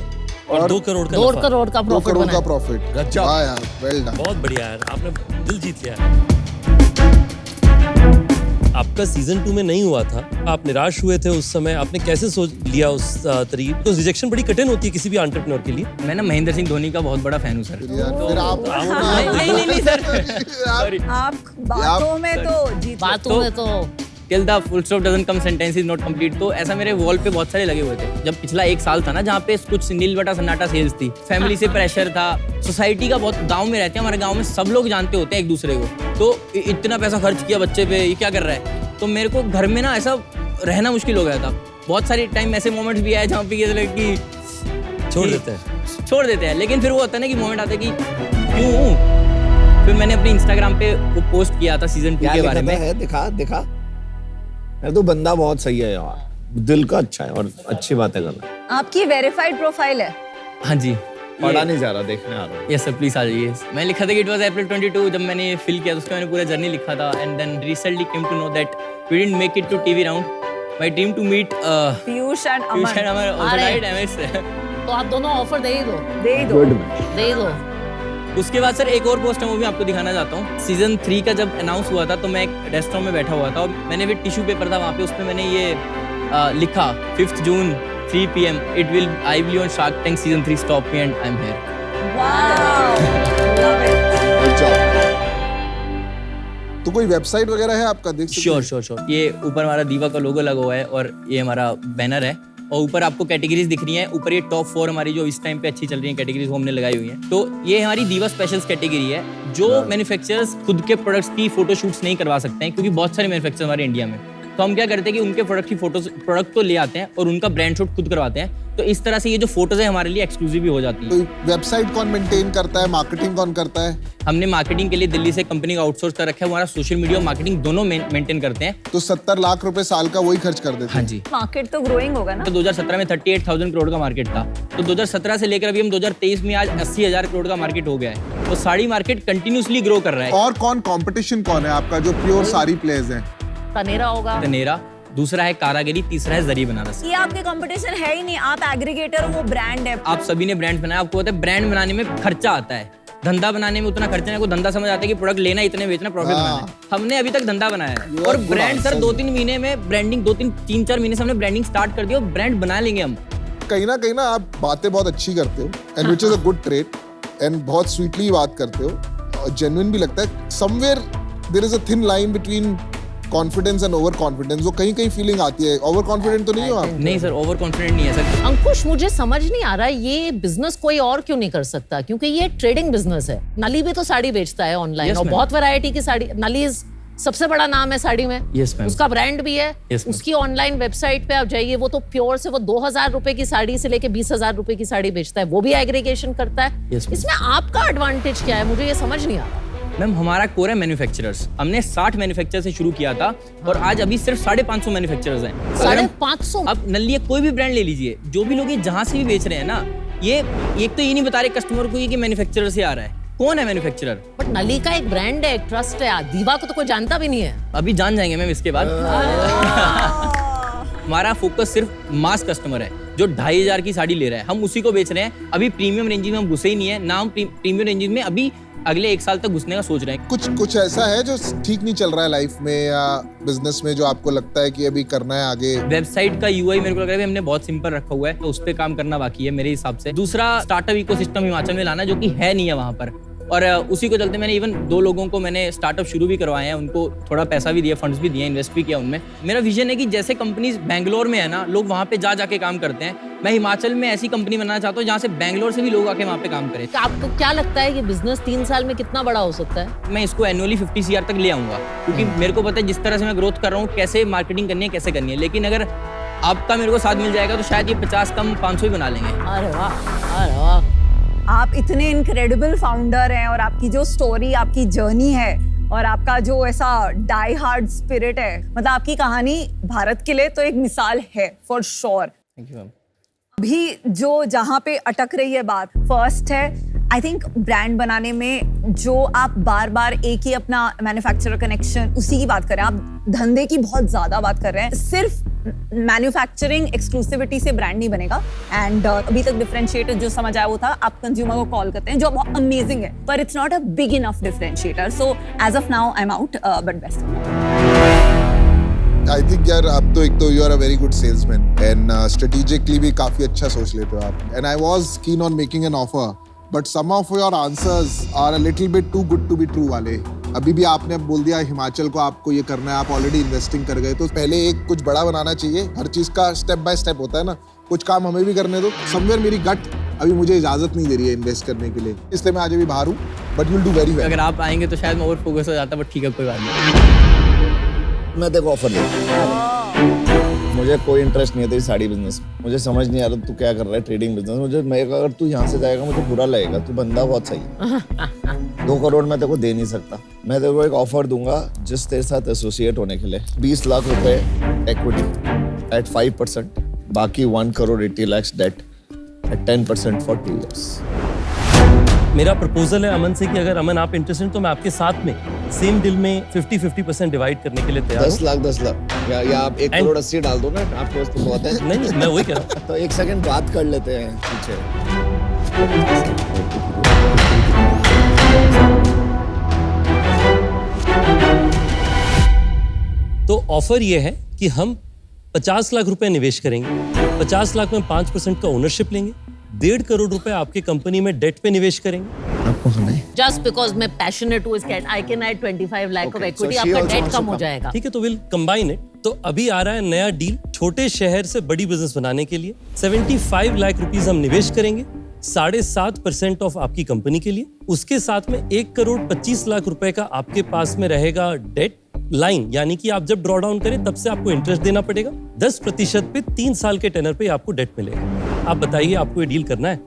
और 2 करोड़ का 2 नफा। करोड़ का 2 प्रॉफिट करोड़ का बना। प्रॉफिट। गजब। वाह यार, वेल डन। बहुत बढ़िया यार, आपने दिल जीत लिया। आपका सीजन 2 में नहीं हुआ था, आप निराश हुए थे उस समय, आपने कैसे सोच लिया उस तरीके? तो रिजेक्शन बड़ी कठिन होती है किसी भी एंटरप्रेन्योर के लिए। मैं ना महेंद्र सिंह धोनी का बहुत बड़ा फैन हूँ सर। फिर आप नहीं सर, सॉरी। आप बातों में तो जीत बातों में तो till the full stop doesn't come sentence is not complete. तो ऐसा मेरे वॉल पे बहुत सारे लगे हुए थे। जब पिछला 1 साल था ना जहाँ पे कुछ नील बटा सन्नाटा सेल्स थी, फैमिली से प्रेशर था, सोसाइटी का बहुत, गांव में रहते हैं, हमारे गांव में सब लोग जानते होते हैं एक दूसरे को, तो इतना पैसा खर्च किया बच्चे पे, ये क्या कर रहा है। तो मेरे को घर में ना ऐसा रहना मुश्किल हो गया था। बहुत सारे टाइम ऐसे मोमेंट्स भी आए जहाँ पे ये लगे कि छोड़ देते हैं, लेकिन फिर वो होता है ना कि मोमेंट आता है कि क्यों। फिर मैंने अपने इंस्टाग्राम पे वो पोस्ट किया था सीजन 2 के बारे में। दिखा मैं तो बंदा बहुत सही है यार, दिल का अच्छा है और अच्छी बातें कर रहा है। आपकी वेरीफाइड प्रोफाइल है? हाँ जी। पढ़ा नहीं जा रहा, देखने आ रहा हूँ। यस सर, प्लीज आ जाइए। मैंने लिखा था कि इट वाज अप्रैल 22 जब मैंने फिल किया, तो उसका मैंने पूरा जर्नी लिखा था। And then recently came to know that we didn't make it to TV round. My dream to meet Piyush and Aman. तो आप दोनों ऑफर दे ही दो, दे ही दो। दे ही दो। उसके बाद सर एक और पोस्ट है, वो भी आपको दिखाना चाहता हूँ। सीजन 3 का जब अनाउंस हुआ था तो मैं एक रेस्टोरेंट में बैठा हुआ था और मैंने भी टिश्यू पेपर था वहाँ पे, उसमें मैंने ये लिखा 5th June 3 PM I will be on Shark Tank season 3 stop me and I'm here। Wow, love it. Good job. तो कोई वेबसाइट वगैरह है आपका, देख सकते हैं? श्योर। ये ऊपर हमारा दीवा का लोगो लगा हुआ है और ये हमारा बैनर है और ऊपर आपको कैटेगरीज दिख रही हैं। ऊपर ये टॉप 4 हमारी जो इस टाइम पे अच्छी चल रही हैं कैटेगरीज वो हमने लगाई हुई हैं। तो ये हमारी दीवा स्पेशल्स कैटेगरी है जो मैन्युफैक्चरर्स खुद के प्रोडक्ट्स की फोटो शूट्स नहीं करवा सकते हैं, क्योंकि बहुत सारे मैन्युफैक्चरर्स हमारे इंडिया में। तो हम क्या करते हैं कि उनके प्रोडक्ट की प्रोडक्ट तो ले आते हैं और उनका ब्रांड शूट खुद करवाते हैं। तो इस तरह से ये जो फोटोज है हमारे लिए एक्सक्लूसिव भी हो जाती है। तो वेबसाइट कौन मेंटेन करता है, मार्केटिंग कौन करता है? हमने मार्केटिंग के लिए दिल्ली से कंपनी का आउटसोर्स कर रखा है, हमारा सोशल मीडिया और मार्केटिंग दोनों मेंटेन करते हैं। तो 70 लाख रुपए साल का वही खर्च कर देते हैं। हाँ जी। मार्केट तो ग्रोइंग होगा ना? तो 2017 में 38,000 करोड़ का मार्केट था, तो 2017 से लेकर अभी हम 2023 में आज 80,000 करोड़ का मार्केट हो गया है। तो साड़ी मार्केट कंटिन्यूसली ग्रो कर रहा है। और कंपटीशन कौन है आपका, जो प्योर साड़ी प्लेयर्स हैं? तनेरा होगा, तनेरा, दूसरा है कारागिरी, तीसरा है जरी बनारस। ये आपके कंपटीशन है ही नहीं, आप एग्रीगेटर, वो ब्रांड है। आप सभी ने ब्रांड बनाया, आपको पता है ब्रांड बनाने में खर्चा आता है, धंधा बनाने में उतना खर्चा नहीं। को धंधा समझ आता है कि प्रोडक्ट लेना, इतने बेचना, प्रॉफिट बनाना है। हमने अभी तक धंधा बनाया है और ब्रांड सर 2-3 महीने में ब्रांडिंग, 3-4 महीने से हमने ब्रांडिंग स्टार्ट कर दी और ब्रांड बना लेंगे हम। कहीं ना आप बातें बहुत अच्छी करते हो and which is a good trait and बहुत स्वीटली बात करते हो, जेन्युइन भी लगता है। Somewhere there is a thin line between confidence and overconfidence. वो कहीं फीलिंग आती है। ओवर कॉन्फिडेंट तो नहीं हो आप? नहीं सर, ओवर कॉन्फिडेंट नहीं है सर। अंकुश मुझे समझ नहीं आ रहा ये बिजनेस कोई और क्यों नहीं कर सकता, क्योंकि ये ट्रेडिंग बिजनेस है। नली भी तो साड़ी बेचता है ऑनलाइन और बहुत वैरायटी की साड़ी। नली सबसे बड़ा नाम है साड़ी में। Yes, ma'am. उसका ब्रांड भी है। Yes, उसकी ऑनलाइन वेबसाइट पे आप जाइए, वो तो प्योर से वो 2,000 रुपए की साड़ी से लेके 20,000 रुपए की साड़ी बेचता है, वो भी एग्रीगेशन करता है। Yes, ma'am. इसमें आपका एडवांटेज क्या है, मुझे ये समझ नहीं आ रहा। मैम हमारा कोर है मैन्युफैक्चरर्स। हमने 60 मैन्युफैक्चर से शुरू किया था और आज अभी सिर्फ 550 मैन्युफैक्चरर्स हैं। 550? अब नली कोई भी ब्रांड ले लीजिए, जो भी लोग ये जहां से भी बेच रहे हैं ना, ये एक तो ये नहीं बता रहे कस्टमर को ये कि मैन्युफैक्चरर से आ रहा है। कौन है मैन्युफैक्चरर? बट नली का एक ब्रांड है, एक ट्रस्ट है। दीवा को तो कोई जानता भी नहीं है। अभी जान जाएंगे मैम इसके बाद। हमारा फोकस सिर्फ मास कस्टमर है जो 2,500 की साड़ी ले रहा है, हम उसी को बेच रहे हैं। अभी प्रीमियम रेंज में हम घुसे ही नहीं है ना। हम प्रीमियम रेंज में अभी अगले 1 साल तक घुसने का सोच रहे हैं। कुछ ऐसा है जो ठीक नहीं चल रहा है लाइफ में या बिजनेस में, जो आपको लगता है कि अभी करना है आगे? वेबसाइट का यूआई मेरे को लग रहा है हमने बहुत सिंपल रखा हुआ है, तो उस पर काम करना बाकी है मेरे हिसाब से। दूसरा स्टार्टअप इकोसिस्टम हिमाचल में लाना, जो कि है नहीं है वहाँ पर, और उसी को चलते मैंने इवन 2 लोगों को मैंने स्टार्टअप शुरू भी करवाए हैं, उनको थोड़ा पैसा भी दिया, फंड्स भी दिए, इन्वेस्ट भी किया उनमें। मेरा विजन है कि जैसे कंपनीज बैंगलोर में है ना, लोग वहाँ पे जाके काम करते हैं, मैं हिमाचल में ऐसी कंपनी बनाना चाहता हूँ जहाँ से बैंगलोर से भी लोग आके वहाँ पे काम करें। आपको क्या लगता है ये बिजनेस 3 साल में कितना बड़ा हो सकता है? मैं इसको एनुअली 50 CR तक ले आऊंगा, क्योंकि मेरे को पता है जिस तरह से मैं ग्रोथ कर रहा हूँ, कैसे मार्केटिंग करनी है, कैसे करनी है। लेकिन अगर आपका मेरे को साथ मिल जाएगा तो शायद ये 50 कम 500 ही बना लेंगे। अरे वाह, अरे वाह। आप इतने इनक्रेडिबल फाउंडर हैं और आपकी जो स्टोरी, आपकी जर्नी है और आपका जो ऐसा डाई हार्ड स्पिरिट है, मतलब आपकी कहानी भारत के लिए तो एक मिसाल है for sure. Thank you ma'am. अभी जो जहाँ पे अटक रही है बात, फर्स्ट है आई थिंक ब्रांड बनाने में जो आप बार बार एक ही अपना मैन्युफैक्चरर कनेक्शन, उसी की बात कर रहे हैं आप, धंधे की बहुत ज्यादा बात कर रहे हैं। सिर्फ मैन्युफैक्चरिंग एक्सक्लूसिविटी से ब्रांड नहीं बनेगा। एंड अभी तक डिफरेंशिएटर जो समझ आया वो था आप कंज्यूमर को कॉल करते हैं, जो बहुत अमेजिंग है, पर it's not a big enough differentiator. So as of now I am out, but best I think यार आप तो एक तो you are a very good salesman and strategically भी काफी अच्छा सोच लेते हो आप। And I was keen on making an offer but some of your answers are a little bit too good to be true वाले। अभी भी आपने बोल दिया हिमाचल को आपको ये करना है, आप ऑलरेडी इन्वेस्टिंग कर गए, तो पहले एक कुछ बड़ा बनाना चाहिए। हर चीज का स्टेप बाय स्टेप होता है ना, कुछ काम हमें भी करने दो। समवेयर मेरी गट अभी मुझे इजाजत नहीं दे रही है इन्वेस्ट करने के लिए, इसलिए मैं आज अभी बाहर हूँ, but you will do very well. अगर आप आएंगे तो शायद मैं ओवर फोकस हो जाता, बट ठीक है कोई बात नहीं। मैं देखो ऑफर दे, मुझे कोई इंटरेस्ट नहीं है तेरी साड़ी बिजनेस में। मुझे समझ नहीं आ रहा तू क्या कर रहा है ट्रेडिंग बिजनेस। मुझे अगर तू यहाँ से जाएगा मुझे बुरा लगेगा, तू बंदा बहुत सही है। 2 करोड़ मैं तेरे को दे नहीं सकता। मैं तेरे को एक ऑफर दूंगा जिस तेरे साथ एसोसिएट होने के लिए 20 लाख रुपए इक्विटी एट 5%, बाकी 1 crore 80 lakh debt at 10% for 2 years। मेरा प्रपोजल है अमन से कि अगर अमन आप इंटरेस्टेड तो मैं आपके साथ में सेम डील में 50-50% डिवाइड करने के लिए तैयार 10 लाख या आप 1 करोड़ 80 डाल दो ना, आपके पास तो बहुत है। नहीं मैं वही कह रहा हूँ। तो एक सेकंड बात कर लेते हैं पीछे। तो ऑफर ये है कि हम 50 लाख रुपए निवेश करेंगे, 50 लाख में 5% का ओनरशिप लेंगे, 1.5 करोड़ रुपए आपके कंपनी में डेट पे निवेश करेंगे। आपको सुना है? जस्ट बिकॉज मैं पैशनेट हूँ इसके I can add 25 lakh of Okay, equity, so she आपका also डेट wants कम to हो come. जाएगा। ठीक है, तो विल कंबाइन इट। तो अभी आ रहा है नया डील छोटे शहर से बड़ी बिजनेस बनाने के लिए। 75 लाख रुपीस हम निवेश करेंगे 7.5% ऑफ आपकी कंपनी के लिए। उसके साथ में 1 करोड़ 25 लाख रुपए का आपके पास में रहेगा डेट लाइन, यानी कि आप जब ड्रॉ डाउन करें तब से आपको इंटरेस्ट देना पड़ेगा। 10% पे 3 साल के टेनर पे आपको डेट मिलेगा। आप बताइए आपको ये डील करना है?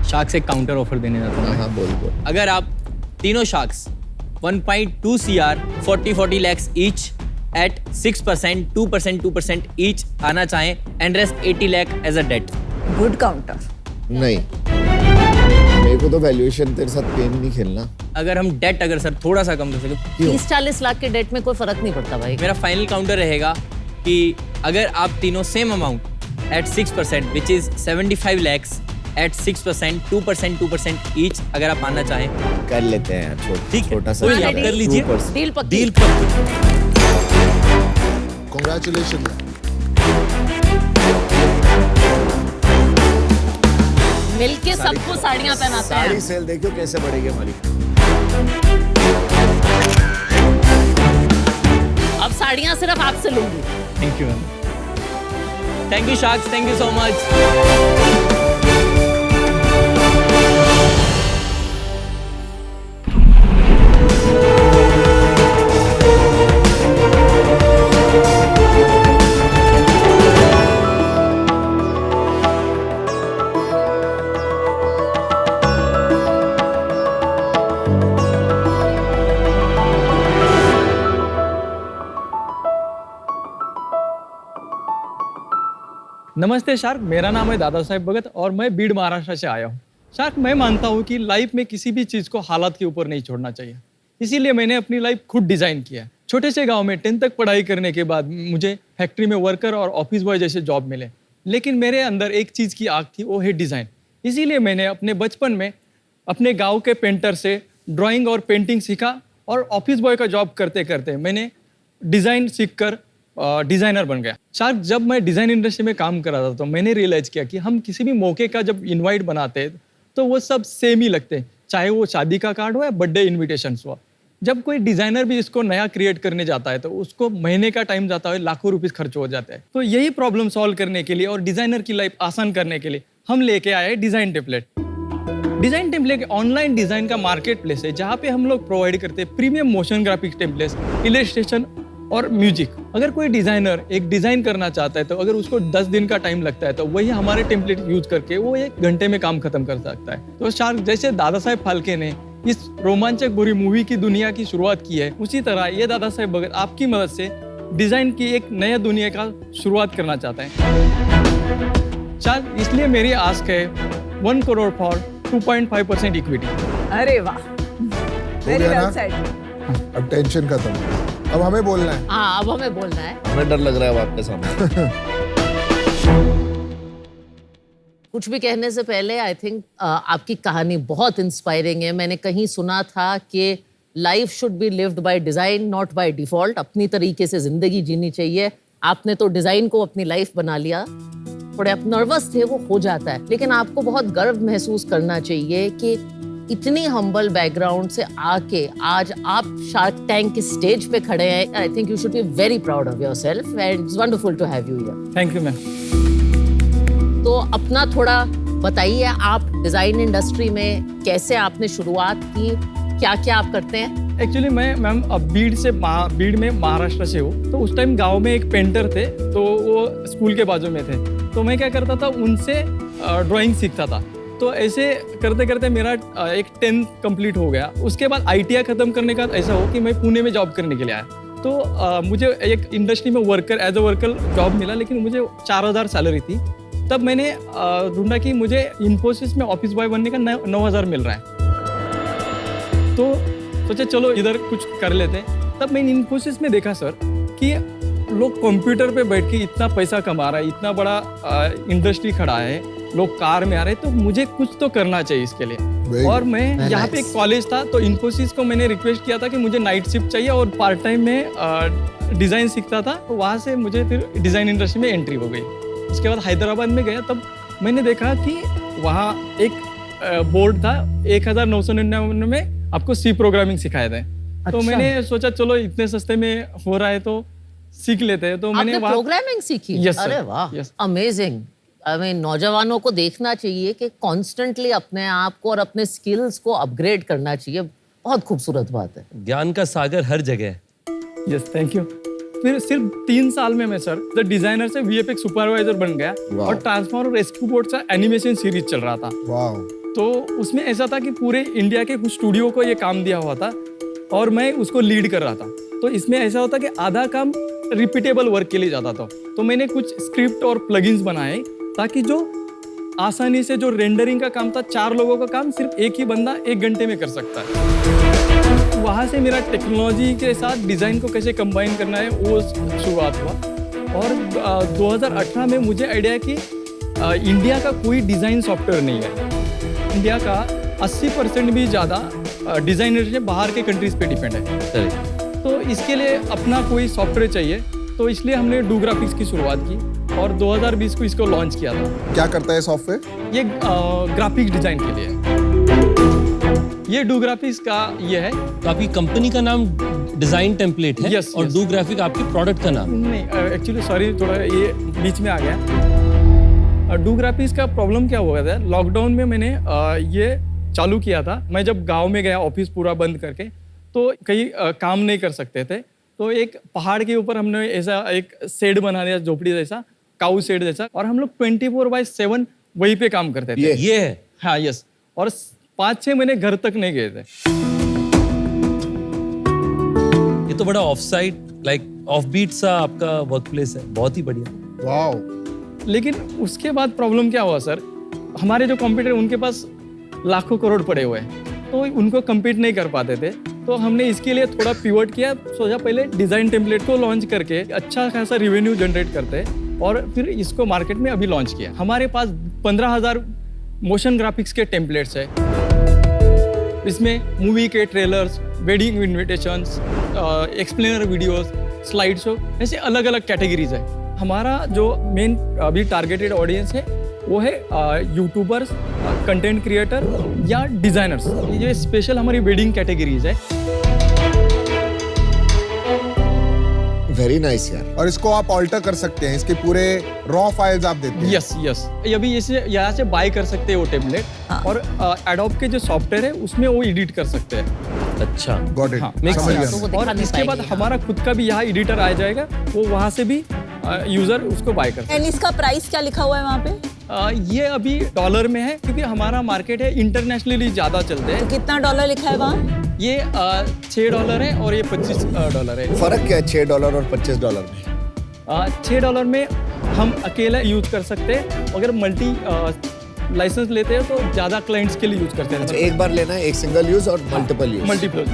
शार्क्स एक काउंटर ऑफर देने जाता हूँ। हाँ बोल। अगर आप तीनों sharks 1.2 CR 40 lakhs each at 6%, 2% each आना चाहें and rest 80 lakh as a debt। Good counter. नहीं, मेरे को तो वैल्यूएशन तेरे साथ गेम नहीं खेलना। अगर हम डेट अगर सर थोड़ा सा कम कर सके, 30-40 लाख के डेट में कोई फर्क नहीं पड़ता भाई। मेरा फाइनल काउंटर रहेगा कि अगर आप तीनों same amount at 6% which is 75 lakhs at 6%, 2% each अगर आप आना चाहें। कर लेते हैं यार, ठीक है, छोटा सा कोई आप कर लीजिए। 2%। डील पक्की। डील पक्की। Congratulations। मिलके सबको साड़ियां पहनाते हैं। साड़ी सेल देखियो कैसे बढ़ेगी हमारी। अब साड़ियां सिर्फ आपसे लूंगी। Thank you ma'am. Thank you sharks, thank you so much. नमस्ते शार्क, मेरा नाम है दादा साहेब भगत और मैं बीड़ महाराष्ट्र से आया हूँ। शार्क, मैं मानता हूँ कि लाइफ में किसी भी चीज़ को हालात के ऊपर नहीं छोड़ना चाहिए, इसीलिए मैंने अपनी लाइफ खुद डिज़ाइन किया है। छोटे से गांव में 10th तक पढ़ाई करने के बाद मुझे फैक्ट्री में वर्कर और ऑफिस बॉय जैसे जॉब मिले, लेकिन मेरे अंदर एक चीज़ की आग थी, वो है डिज़ाइन। इसीलिए मैंने अपने बचपन में अपने गाँव के पेंटर से ड्राइंग और पेंटिंग सीखा और ऑफिस बॉय का जॉब करते करते मैंने डिज़ाइन सीखकर डिज़ाइनर बन गया। शार्क, जब मैं डिज़ाइन इंडस्ट्री में काम कर रहा था तो मैंने रियलाइज़ किया कि हम किसी भी मौके का जब इनवाइट बनाते हैं तो वो सब सेम ही लगते हैं, चाहे वो शादी का कार्ड हो या बर्थडे इनविटेशंस हुआ। जब कोई डिज़ाइनर भी इसको नया क्रिएट करने जाता है तो उसको महीने का टाइम जाता है, लाखों रुपीस खर्च हो जाता है। तो यही प्रॉब्लम सॉल्व करने के लिए और डिज़ाइनर की लाइफ आसान करने के लिए हम लेके आए design template. Design template online design का मार्केट प्लेस है जहाँ पे हम लोग प्रोवाइड करते हैं premium motion graphics templates, illustration और म्यूजिक। अगर कोई डिज़ाइनर एक डिज़ाइन करना चाहता है तो अगर उसको 10 दिन का टाइम लगता है तो वही हमारे टेम्पलेट यूज करके वो 1 घंटे में काम खत्म कर सकता है। तो शार्क, जैसे दादा साहेब फाल्के ने इस रोमांचक बुरी मूवी की दुनिया की शुरुआत की है, उसी तरह ये दादा साहेब भगत आपकी मदद से डिज़ाइन की एक नया दुनिया का शुरुआत करना चाहता है। शार्क, इसलिए मेरी आस्क है 1 करोड़ फॉर 2.5% इक्विटी। अरे वाह, वेरी गया वेल ना? सेड। अब टेंशन खत्म। अब हमें बोलना है। हाँ, अब हमें बोलना है। हमें डर लग रहा है अब आपके सामने। कुछ भी कहने से पहले आई थिंक आपकी कहानी बहुत इंस्पायरिंग है। मैंने कहीं सुना था कि life should be lived by design not by default. अपनी तरीके से ज़िंदगी जीनी चाहिए। आपने तो डिज़ाइन को अपनी लाइफ बना लिया। थोड़े आप नर्वस थे, वो हो जाता है, लेकिन आपको बहुत गर्व महसूस करना चाहिए कि इतनी हम्बल बैकग्राउंड से आके आज आप शार्क टैंक के स्टेज पे खड़े हैं। I think you should be very proud of yourself and it's wonderful to have you here. Thank you ma'am. तो अपना थोड़ा बताइए, आप डिज़ाइन इंडस्ट्री में कैसे आपने शुरुआत की, क्या क्या आप करते हैं? एक्चुअली मैं मैम बीड़ में महाराष्ट्र से हूँ। तो उस टाइम गांव में एक पेंटर थे, तो वो स्कूल के बाजू में थे। तो मैं क्या करता था, उनसे ड्राइंग सीखता था। तो ऐसे करते करते मेरा एक 10th कंप्लीट हो गया। उसके बाद ITI खत्म करने का ऐसा हो कि मैं पुणे में जॉब करने के लिए आया। तो मुझे एक इंडस्ट्री में एज अ वर्कर जॉब मिला, लेकिन मुझे 4000 सैलरी थी। तब मैंने ढूंढा कि मुझे इन्फोसिस में ऑफिस बॉय बनने का 9000 मिल रहा है, तो सोचा चलो इधर कुछ कर लेते हैं। तब मैंने इन्फोसिस में देखा सर कि लोग कंप्यूटर पे बैठ के इतना पैसा कमा रहा है, इतना बड़ा इंडस्ट्री खड़ा है, लोग कार में आ रहे हैं, तो मुझे कुछ तो करना चाहिए इसके लिए। और मैं यहाँ पे एक कॉलेज था, तो इन्फोसिस को मैंने रिक्वेस्ट किया था कि मुझे नाइट शिफ्ट चाहिए और पार्ट टाइम में डिज़ाइन सीखता था, तो वहाँ से मुझे फिर डिज़ाइन इंडस्ट्री में एंट्री हो गई। उसके बाद हैदराबाद में गया, तब मैंने देखा कि वहाँ एक बोर्ड था 1999 में आपको सी प्रोग्रामिंग सिखाए थे। तो मैंने सोचा चलो इतने सस्ते में हो रहा है तो सीख लेते हैं। तो मैंने वहाँ प्रोग्रामिंग सीखी? Yes, sir. अरे वाह, Yes. अमेजिंग। आई मीन नौजवानों को देखना चाहिए कि कॉन्स्टेंटली अपने आप को और अपने स्किल्स को अपग्रेड करना चाहिए। बहुत खूबसूरत बात है। ज्ञान का सागर हर जगह है। Yes, thank you. फिर सिर्फ 3 साल में मैं सर द डिजाइनर से VFX सुपरवाइजर बन गया और ट्रांसफॉर्मर रेस्क्यू बोट का एनिमेशन सीरीज चल रहा था। वाओ। तो उसमें ऐसा था कि पूरे इंडिया के कुछ स्टूडियो को ये काम दिया हुआ था और मैं उसको लीड कर रहा था। तो इसमें ऐसा होता कि आधा काम रिपीटेबल वर्क के लिए जाता था। तो मैंने कुछ स्क्रिप्ट और प्लगइन्स बनाए ताकि जो आसानी से जो रेंडरिंग का काम था 4 लोगों का काम सिर्फ एक ही बंदा 1 घंटे में कर सकता है। वहाँ से मेरा टेक्नोलॉजी के साथ डिज़ाइन को कैसे कंबाइन करना है वो शुरुआत हुआ। और 2018 में मुझे आइडिया कि इंडिया का कोई डिज़ाइन सॉफ्टवेयर नहीं है। इंडिया का 80% भी ज़्यादा डिज़ाइनर से बाहर के कंट्रीज पे डिपेंड है। तो इसके लिए अपना कोई सॉफ्टवेयर चाहिए, तो इसलिए हमने डू ग्राफिक्स की शुरुआत की और 2020 को इसको लॉन्च किया था। क्या करता है सॉफ्टवेयर? ये ग्राफिक्स डिजाइन के लिए है। ये डू ग्राफिक्स का ये है। तो आपकी कंपनी का नाम डिजाइन टेम्पलेट है? Yes, और yes. डू ग्राफिक आपके प्रोडक्ट का नाम? नहीं, एक्चुअली सॉरी, थोड़ा ये बीच में आ गया। डू ग्राफिक्स का प्रॉब्लम क्या हुआ था, लॉकडाउन में मैंने ये चालू किया था। मैं जब गांव में गया ऑफिस पूरा बंद करके, तो कहीं काम नहीं कर सकते थे, तो एक पहाड़ के ऊपर हमने ऐसा एक शेड बना दिया, झोपड़ी जैसा, काऊ शेड जैसा, और हम लोग 24/7 वहीं पे काम करते थे। ये है? हाँ, यस। और 5-6 महीने घर तक नहीं गए थे। ये तो बड़ा off side like offbeat सा आपका वर्क प्लेस है, बहुत ही बढ़िया। वाओ। लेकिन उसके बाद प्रॉब्लम क्या हुआ सर, हमारे जो कॉम्पिटिटर उनके पास लाखों करोड़ पड़े हुए हैं, तो उनको कम्पीट नहीं कर पाते थे। तो हमने इसके लिए थोड़ा पिवट किया, सोचा पहले डिजाइन टेम्पलेट को लॉन्च करके अच्छा खासा रेवेन्यू जनरेट करते और फिर इसको मार्केट में अभी लॉन्च किया। हमारे पास 15,000 मोशन ग्राफिक्स के टेम्पलेट्स है। इसमें मूवी के trailers, wedding invitations, explainer videos, slide show, ऐसे अलग अलग कैटेगरीज है। हमारा जो मेन अभी टारगेटेड ऑडियंस है वो है यूट्यूबर्स, कंटेंट क्रिएटर या डिजाइनर्स। ये स्पेशल हमारी वेडिंग कैटेगरीज है। वेरी नाइस यार। और इसको आप ऑल्टर कर सकते हैं, इसके पूरे रॉ फाइल्स आप देते हैं? Yes yes. अभी इसे यहाँ से बाय कर सकते हैं वो टेम्पलेट, और एडोब के जो सॉफ्टवेयर है उसमें वो एडिट कर सकते हैं। अच्छा, गॉट इट। हाँ, समझ गया। और इसके बाद हमारा खुद का भी यहाँ एडिटर आ जाएगा, वो वहाँ से भी यूजर उसको बाय कर सकते हैं। एंड इसका प्राइस क्या लिखा हुआ है वहाँ पे? ये अभी डॉलर में है, क्योंकि हमारा मार्केट है इंटरनेशनली ज्यादा चलते हैं। कितना डॉलर लिखा है वहाँ? ये $6 है और ये $25 है। फर्क क्या है $6 और $25 में? $6 में हम अकेला यूज कर सकते हैं, अगर मल्टी लाइसेंस लेते हैं तो ज्यादा क्लाइंट्स के लिए यूज करते हैं। अच्छा, एक बार लेना है, एक सिंगल यूज और मल्टीपल यूज? मल्टीपल।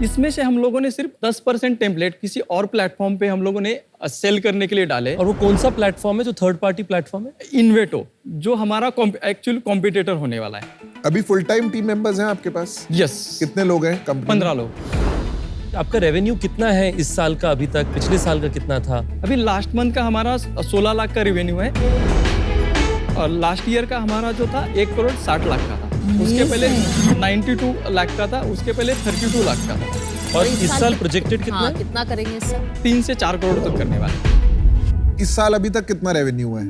इसमें से हम लोगों ने सिर्फ 10% टेम्पलेट किसी और प्लेटफॉर्म पे हम लोगों ने सेल करने के लिए डाले। और वो कौन सा प्लेटफॉर्म है जो थर्ड पार्टी प्लेटफॉर्म है? इन्वेटो, जो हमारा एक्चुअल कॉम्पिटिटर होने वाला है। अभी फुल टाइम टीम मेंबर्स हैं आपके पास? यस। कितने लोग हैं कंपनी? 15 लोग। आपका रेवेन्यू कितना है इस साल का अभी तक? पिछले साल का कितना था? अभी लास्ट मंथ का हमारा 16 लाख का रेवेन्यू है, और लास्ट ईयर का हमारा जो था 1,60,00,000 का था। उसके पहले 92 लाख का था, उसके पहले 32 लाख का था। और इस साल प्रोजेक्टेड कितना? हाँ, कितना करेंगे इस साल? 3 से 4 करोड़ तक करने वाले। इस साल अभी तक कितना रेवेन्यू है?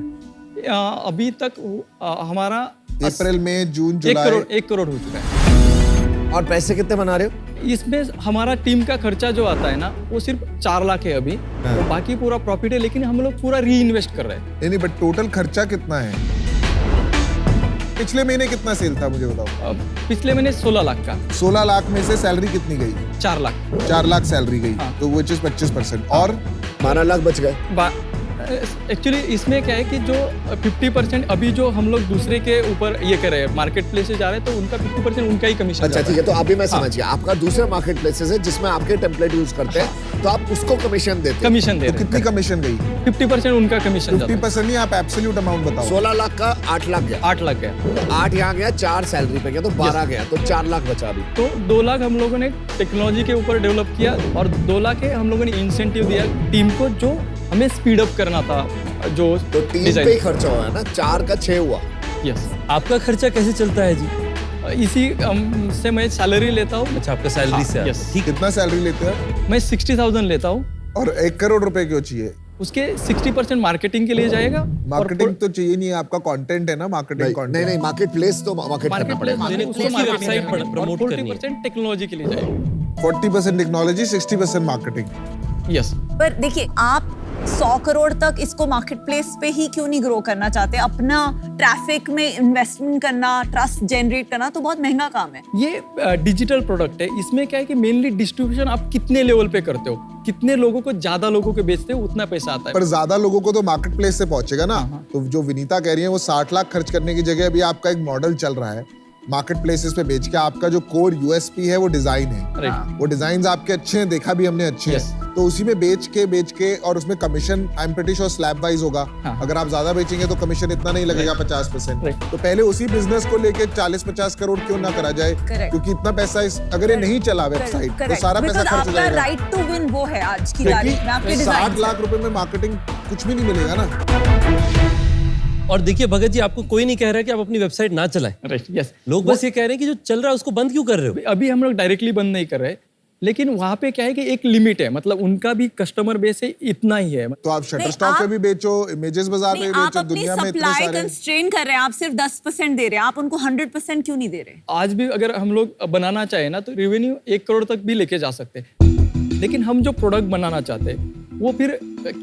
अभी तक हमारा अप्रैल, मई, जून, जुलाई 1 करोड़ हो चुका है। और पैसे कितने बना रहे हो? इसमें हमारा टीम का खर्चा जो आता है ना, वो सिर्फ 4 लाख है अभी, तो बाकी पूरा प्रॉफिट है, लेकिन हम लोग पूरा री इन्वेस्ट कर रहे हैं। नहीं, बट टोटल खर्चा कितना है? पिछले महीने कितना सेल था मुझे बताओ। पिछले महीने 16 लाख का। 16 लाख में से सैलरी कितनी गई? 4 लाख। 4 लाख सैलरी गई, हाँ। तो which is 25%। और 12 लाख बच गए। एक्चुअली इसमें क्या है कि जो 50% अभी जो हम लोग दूसरे के ऊपर ये कर रहे हैं, मार्केट प्लेस से जा रहे हैं, तो उनका 50% उनका ही कमीशन। अच्छा ठीक है, तो अभी मैं समझ गया। आपका दूसरा मार्केट प्लेसेस है जिसमें आपके टेम्पलेट यूज करते हैं, तो आप उसको कमीशन देते हैं। कमीशन दे तो रहे हैं। कितनी कमीशन गई? 50% उनका कमीशन जाता है। 50% नहीं, आप एब्सोल्यूट अमाउंट बताओ। 16 लाख का 8 लाख गया। 8 लाख गया। 8 यहाँ गया, 4 सैलरी पे गया, तो 12 गया, तो 4 लाख बचा अभी। तो 2 लाख हम लोगों ने टेक्नोलॉजी के ऊपर डेवलप किया और 2 लाख के हम लोगों ने इंसेंटिव दिया टीम को, जो हमें स्पीड अप करना था। जो तो 3 पे ही खर्चा हुआ है ना, 4 का 6 हुआ। यस। आपका खर्चा कैसे चलता है जी? इसी से मैं सैलरी लेता हूँ। अच्छा, आपका सैलरी से? यस। ठीक। कितना सैलरी लेते हैं? मैं 60,000 लेता हूँ। और 1 करोड़ रुपए क्यों चाहिए? उसके 60% मार्केटिंग के लिए जाएगा। मार्केटिंग तो चाहिए नहीं है, आपका कंटेंट है ना मार्केटिंग कंटेंट। नहीं, मार्केट प्लेस तो मार्केट करना पड़ेगा। वेबसाइट प्रमोट करनी है। 40% टेक्नोलॉजी के लिए जाएगा। 40% टेक्नोलॉजी, 60% मार्केटिंग। यस। पर देखिए, आप 100 करोड़ तक इसको मार्केट प्लेस पे ही क्यों नहीं ग्रो करना चाहते? अपना ट्रैफिक में इन्वेस्टमेंट करना, ट्रस्ट जनरेट करना तो बहुत महंगा काम है। ये डिजिटल प्रोडक्ट है। इसमें क्या है कि मेनली डिस्ट्रीब्यूशन आप कितने लेवल पे करते हो, कितने लोगों को, ज्यादा लोगों को बेचते हो, उतना पैसा आता है। पर ज्यादा लोगों को तो मार्केट प्लेस से पहुंचेगा ना। तो जो विनीता कह रही है, वो 60 लाख खर्च करने की जगह अभी आपका एक मॉडल चल रहा है मार्केट प्लेसेस पे बेच के। आपका जो कोर यूएसपी है वो डिजाइन है। वो डिजाइन आपके अच्छे हैं, देखा भी हमने अच्छे हैं, तो उसी में बेच के और उसमें commission I am pretty sure slab wise होगा। अगर आप ज्यादा बेचेंगे तो कमीशन इतना नहीं लगेगा, 50%। तो पहले उसी बिजनेस को लेके 40-50 करोड़ क्यों ना करा जाए? क्योंकि इतना पैसा अगर ये नहीं चला वेबसाइट तो सारा पैसा खर्च हो जाएगा। राइट टू विन वो है आज की तारीख में आपके डिजाइन। 60 लाख रुपए में मार्केटिंग कुछ भी नहीं मिलेगा ना। और देखिए भगत जी, आपको कोई नहीं कह रहा है कि आप अपनी वेबसाइट ना चलाएं। यस। लोग बस ये कह रहे हैं कि जो चल रहा है उसको बंद क्यों कर रहे हो? अभी हम लोग डायरेक्टली बंद नहीं कर रहे, लेकिन वहाँ पे क्या है कि एक लिमिट है, मतलब उनका भी कस्टमर बेस है, इतना ही है। तो आप शटरस्टॉक पे भी बेचो, इमेजेस बाजार पे भी बेचो, दुनिया में इतने सप्लाई सारे। कंस्ट्रेन कर रहे हैं, आप सिर्फ 10% दे रहे हैं, आप उनको 100% क्यों नहीं दे रहे? आज भी अगर हम लोग बनाना चाहे ना, तो रेवेन्यू 1 करोड़ तक भी लेके जा सकते हैं, लेकिन हम जो प्रोडक्ट बनाना चाहते हैं वो फिर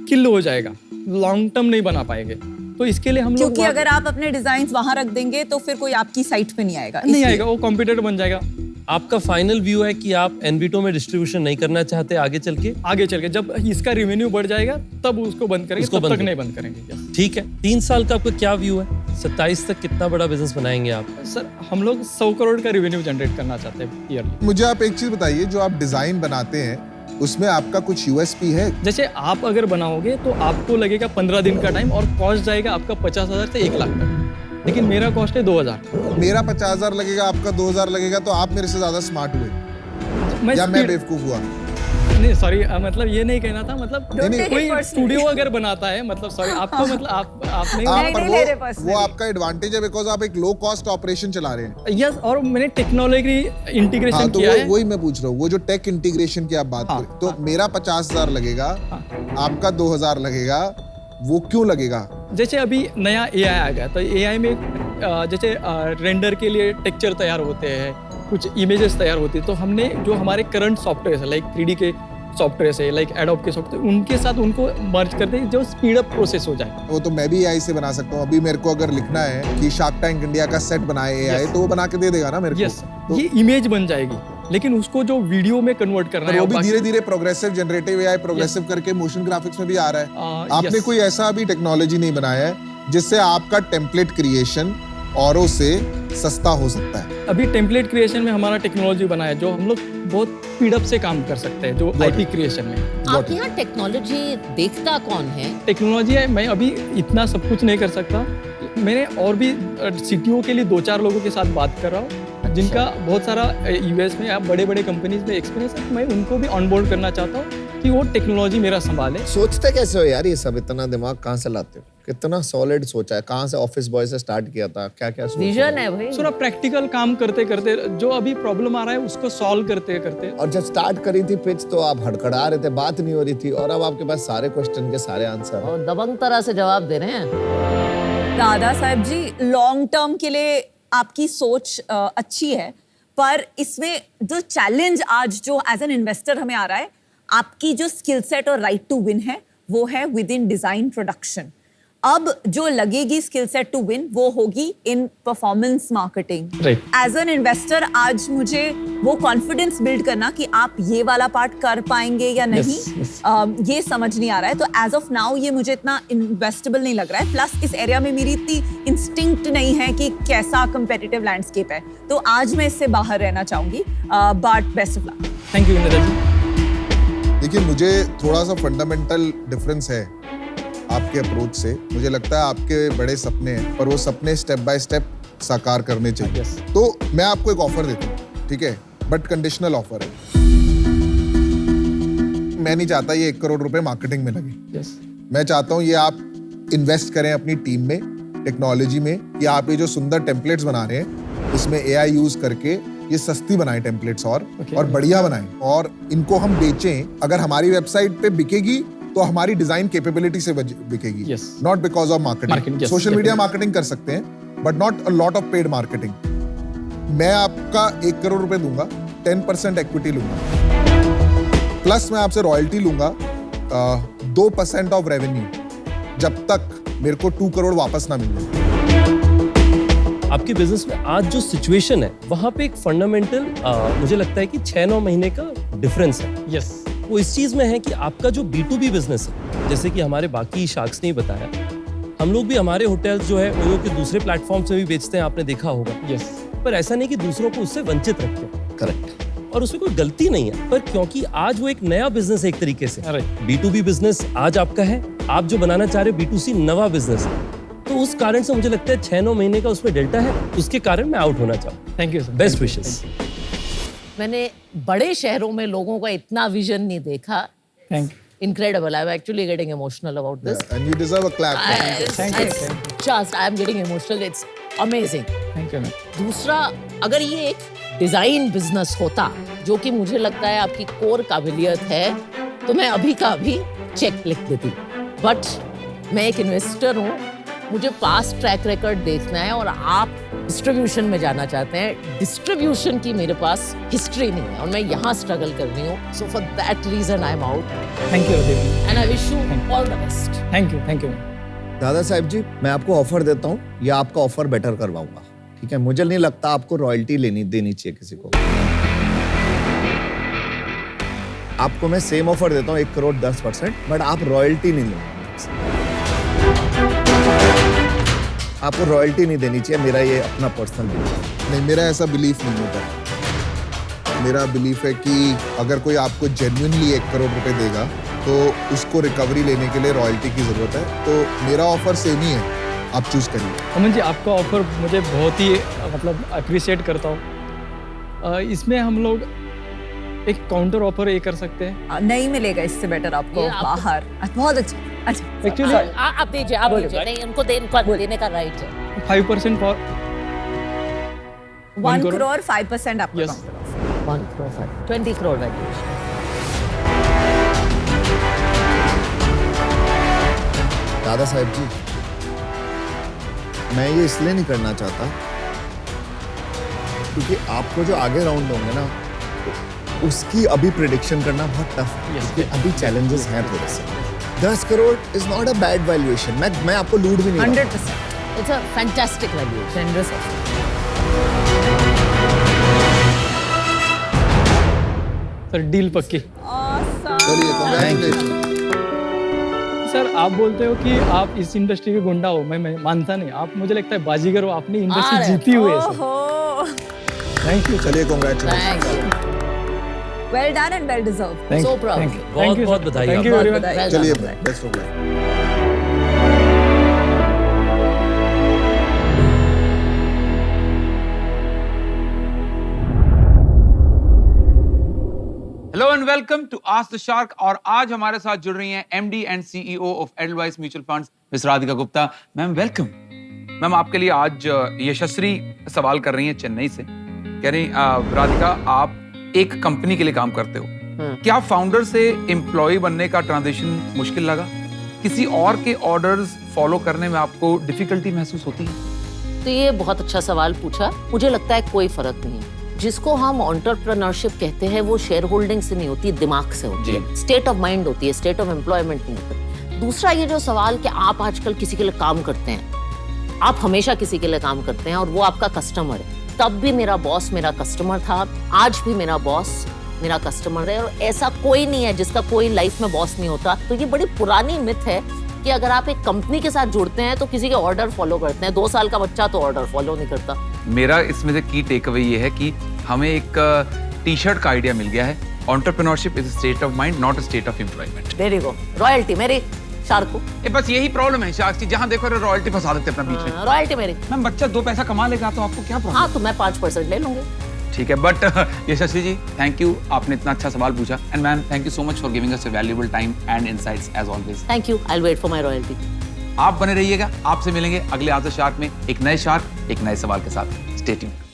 किल हो जाएगा, लॉन्ग टर्म नहीं बना पाएंगे। तो इसके लिए हम लोग, क्योंकि अगर आप अपने डिजाइन्स वहां रख देंगे तो फिर कोई आपकी साइट पे नहीं आएगा। नहीं आएगा, वो कॉम्पिटिटर बन जाएगा। आपका फाइनल व्यू है कि आप एनवीटो में डिस्ट्रीब्यूशन नहीं करना चाहते आगे चल के? आगे चल के जब इसका रेवेन्यू बढ़ जाएगा तब उसको बंद करेंगे, तब तक नहीं बंद करेंगे। ठीक है। 3 साल का आपका क्या व्यू है? 27 तक कितना बड़ा बिजनेस बनाएंगे आप? सर, हम लोग 100 करोड़ का रेवेन्यू जनरेट करना चाहते हैं ईयरली। मुझे आप एक चीज बताइए, जो आप डिजाइन बनाते हैं उसमें आपका कुछ यूएसपी है? जैसे आप अगर बनाओगे तो आपको लगेगा 15 दिन का टाइम और कॉस्ट जाएगा आपका 50,000 से 1 लाख तक, लेकिन मेरा कॉस्ट है 2,000। मेरा 50,000 लगेगा, आपका 2,000 लगेगा, तो आप मेरे से ज्यादा स्मार्ट हुए या मैं बेवकूफ हुआ? नहीं सॉरी, मतलब ये नहीं कहना था, मतलब नहीं, कोई स्टूडियो अगर बनाता है, मतलब सॉरी आपको, मतलब आप नहीं वो आपका एडवांटेज है, बिकॉज आप एक लो कॉस्ट ऑपरेशन चला रहे हैं। यस, और मैंने टेक्नोलॉजी इंटीग्रेशन तो किया है। वही मैं पूछ रहा हूँ, वो जो टेक इंटीग्रेशन की आप बात कर रहे हैं, तो मेरा 50,000 लगेगा, आपका 2,000 लगेगा, वो क्यों लगेगा? जैसे अभी नया AI आ गया, तो AI में जैसे रेंडर के लिए टेक्सचर तैयार होते हैं, कुछ इमेजेस तैयार होती है, तो हमने जो हमारे करंट सॉफ्टवेयर है, लाइक 3D के सॉफ्टवेयर है, लाइक एडोब के सॉफ्टवेयर, उनके साथ उनको मर्ज कर दें जो स्पीड अप प्रोसेस हो जाए। वो तो मैं भी AI से बना सकता हूँ। अभी मेरे को अगर लिखना है कि शार्क टैंक इंडिया का सेट बनाए AI, तो वो बना के दे देगा ना मेरे को। यस, ये इमेज बन जाएगी, लेकिन उसको जो वीडियो में कन्वर्ट करना है, वो भी धीरे धीरे प्रोग्रेसिव जनरेटिव AI प्रोग्रेसिव करके मोशन ग्राफिक्स में भी आ रहा है। आपने कोई ऐसा अभी टेक्नोलॉजी नहीं बनाया है जिससे आपका टेम्पलेट क्रिएशन औरों से सस्ता हो सकता है? अभी टेम्पलेट क्रिएशन में हमारा टेक्नोलॉजी बना है, जो हम लोग बहुत स्पीड अप से काम कर सकते हैं, जो IP क्रिएशन में। आपके यहाँ टेक्नोलॉजी देखता कौन है? टेक्नोलॉजी है, मैं अभी इतना सब कुछ नहीं कर सकता। मैंने और भी CTO के लिए 2-4 लोगों के साथ बात कर रहा हूँ, जिनका बहुत सारा US में या बड़े बड़े कंपनीज में एक्सपीरियंस है। मैं उनको भी ऑनबोर्ड करना चाहता हूँ कि वो टेक्नोलॉजी मेरा संभाले। सोचते कैसे हो यार ये सब? इतना दिमाग कहाँ से लाते हो? कितना सॉलिड सोचा है? कहाँ से ऑफिस बॉय से स्टार्ट किया था? क्या क्या विजन है भाई। थोड़ा प्रैक्टिकल काम करते करते जो अभी प्रॉब्लम आ रहा है उसको सॉल्व करते करते। और जब स्टार्ट करी थी पिच तो आप हड़खड़ा रहे थे, बात नहीं हो रही थी, और अब आपके पास सारे क्वेश्चन के सारे आंसर और दबंग तरह से जवाब दे रहे हैं। दादा साहब जी, लॉन्ग टर्म के लिए आपकी सोच अच्छी है, पर इसमें जो चैलेंज आज जो एज एन इन्वेस्टर हमें आ रहा है, आपकी जो स्किल सेट और राइट टू विन है वो है विद इन डिजाइन प्रोडक्शन। अब जो लगेगी स्किल सेट टू विन वो होगी in performance marketing. Right. As an investor आज मुझे वो कॉन्फिडेंस बिल्ड करना कि आप ये वाला पार्ट कर पाएंगे या नहीं, ये समझ नहीं आ रहा है। तो एज ऑफ नाउ ये मुझे इतना इन्वेस्टेबल नहीं लग रहा है। प्लस इस एरिया में मेरी इतनी इंस्टिंक्ट नहीं है कि कैसा कंपेटिटिव लैंडस्केप है, तो आज मैं इससे बाहर रहना चाहूंगी। But best of luck. Thank you Indira ji. देखिए, मुझे थोड़ा सा फंडामेंटल डिफरेंस है आपके अप्रोच से। मुझे लगता है आपके बड़े सपने हैं, पर वो सपने स्टेप बाय स्टेप साकार करने चाहिए। तो मैं आपको एक ऑफर देता हूँ, ठीक है, बट कंडीशनल ऑफर है। मैं नहीं चाहता ये 1 करोड़ रुपए मार्केटिंग में लगे। मैं चाहता हूँ ये आप इन्वेस्ट करें अपनी टीम में, टेक्नोलॉजी में, कि आप ये जो सुंदर टेम्पलेट्स बना रहे हैं इसमें AI यूज करके ये सस्ती बनाएं टेम्पलेट्स और बढ़िया बनाएं, और इनको हम बेचें। अगर हमारी वेबसाइट पे बिकेगी तो हमारी डिजाइन कैपेबिलिटी से बिकेगी, not because of marketing. Social media marketing कर सकते हैं, but not a lot of paid marketing. मैं आपका 1 करोड़ रुपए दूंगा, 10% इक्विटी लूंगा, प्लस मैं आपसे रॉयल्टी लूंगा 2% ऑफ रेवेन्यू, जब तक मेरे को 2 करोड़ वापस ना मिल जाए। आपके बिजनेस में आज जो सिचुएशन है वहां पे एक फंडामेंटल मुझे लगता है कि 6-9 महीने का डिफरेंस है। यस, वो इस चीज में है कि आपका जो B2B बिजनेस है, जैसे कि हमारे बाकी शार्क्स ने बताया, हम लोग भी हमारे होटल्स जो है ओयो के दूसरे प्लेटफॉर्म से भी बेचते हैं, आपने देखा होगा। यस, पर ऐसा नहीं कि दूसरों को उससे वंचित रखते हैं। करेक्ट। और उसमें कोई गलती नहीं है, पर क्योंकि आज वो एक नया बिजनेस है एक तरीके से। B2B बिजनेस आज आपका है, आप जो बनाना चाह रहे हो B2C नवा बिजनेस है, तो उस कारण से मुझे लगता है 6-9 महीने का उसमें डेल्टा है, उसके कारण मैं आउट होना चाहूँ। Thank you sir. Best wishes. मैंने बड़े शहरों में लोगों का इतना विजन नहीं देखा। Thank you. Incredible. I'm actually getting emotional about this. And you deserve a clap. I'm getting emotional. It's amazing. Thank you ma'am. दूसरा, अगर ये एक डिजाइन बिजनेस होता, जो कि मुझे लगता है आपकी कोर काबिलियत है, तो मैं अभी का अभी चेक लिख देती। बट मैं एक इन्वेस्टर हूँ, मुझे पास्ट ट्रैक रिकॉर्ड देखना है, और आप डिस्ट्रीब्यूशन में जाना चाहते हैं। डिस्ट्रीब्यूशन की मेरे पास हिस्ट्री नहीं है, और मैं यहाँ स्ट्रगल कर रही हूँ। So for that reason I am out. Thank you and I wish you all the best. Thank you. Dada Sahab जी, मैं आपको ऑफर देता हूँ, या आपका ऑफर बेटर करवाऊंगा, ठीक है? मुझे नहीं लगता आपको रॉयल्टी देनी चाहिए किसी को। आपको मैं सेम ऑफर देता हूँ, 1 करोड़ 10%, बट आप रॉयल्टी नहीं लेंगे। आपको रॉयल्टी नहीं देनी चाहिए, मेरा ये अपना पर्सनल बिलीफ। नहीं, मेरा ऐसा बिलीफ नहीं होता। मेरा बिलीफ है कि अगर कोई आपको जेन्युइनली 1 करोड़ रुपए देगा तो उसको रिकवरी लेने के लिए रॉयल्टी की जरूरत है। तो मेरा ऑफर सेम ही है, आप चूज करिए। अमन जी, आपका ऑफर मुझे बहुत ही मतलब अप्रिशिएट करता हूँ। इसमें हम लोग एक काउंटर ऑफर ये कर सकते हैं। नहीं मिलेगा इससे बेटर आपको बाहर। बहुत अच्छा। एक्चुअली आप दीजिए, आप दीजिए। नहीं, उनको देने का राइट है। 5% फॉर 1 करोड़ 5% आपको। Yes. 1 करोड़ 20 करोड़ वैल्यूएशन। दादा साहब जी, मैं ये इसलिए नहीं करना चाहता क्योंकि आपको जो आगे राउंड होंगे ना, उसकी अभी प्रिडिक्शन करना बहुत टफ है। क्योंकि अभी चैलेंजेस हैं थोड़े से। 10 crore is not a bad valuation. मैं आपको लूट भी नहीं 100%। It's a fantastic valuation. Sir deal पक्की। चलिए, congratulations। सर आप बोलते हो कि आप इस इंडस्ट्री के गुंडा हो, मैं मानता नहीं। आप मुझे लगता है बाजीगर हो, आपने इंडस्ट्री जीती हुई है सर। Thank you. चलिए, congratulations। Thank you. Well done and well deserved. So proud. बहुत बधाई। Thank you very much. चलिए, best of luck. Hello and welcome to ask the shark. और आज हमारे साथ जुड़ रही हैं MD and CEO of Edelweiss mutual funds miss Radhika Gupta. Ma'am welcome. Ma'am आपके लिए आज यशस्वी सवाल कर रही हैं चेन्नई से। कह रही राधिका, आप एक कंपनी के लिए काम करते हो, क्या फाउंडर से एम्प्लॉय बनने का ट्रांजिशन मुश्किल लगा? किसी और के ऑर्डर्स फॉलो करने में आपको डिफिकल्टी महसूस होती है? तो ये बहुत अच्छा सवाल पूछा। मुझे लगता है कोई फर्क नहीं है। जिसको हम एंटरप्रेन्योरशिप कहते हैं वो शेयर होल्डिंग से नहीं होती, दिमाग से होती है, स्टेट ऑफ माइंड होती है, स्टेट ऑफ एम्प्लॉयमेंट नहीं होता। दूसरा ये जो सवाल कि आप आजकल किसी के लिए काम करते हैं, आप हमेशा किसी के लिए काम करते हैं और वो आपका कस्टमर है। तब भी मेरा बॉस मेरा कस्टमर था, आज भी मेरा बॉस मेरा कस्टमर है, और ऐसा कोई नहीं है जिसका कोई लाइफ में बॉस नहीं होता। तो ये बड़ी पुरानी मिथ है कि अगर आप एक कंपनी के साथ जुड़ते हैं तो किसी के ऑर्डर फॉलो करते हैं। 2 साल का बच्चा तो ऑर्डर फॉलो नहीं करता। मेरा इसमें से की टेक अवे ये है कि हमें एक टी शर्ट का आइडिया मिल गया है। Entrepreneurship is a state of mind, not a state of employment. Very good. Royalty मेरी शार्क को। बस यही प्रॉब्लम है शार्क की, जहां देखो रॉयल्टी फंसा देते हैं अपना बीच में। रॉयल्टी मेरी। मैम बच्चा 2 पैसा कमा लेगा तो आपको क्या प्रॉब्लम? हाँ तो मैं 5% ले लूंगी। ठीक है, but Yashasvi ji thank you, आपने इतना अच्छा सवाल पूछा। And ma'am thank you so much for giving us a valuable time and insights as always. Thank you, I will wait for my royalty. आप बने रहिएगा, आपसे मिलेंगे अगले आज द शार्क में एक नए शार्क एक नए सवाल के साथ। Stay tuned.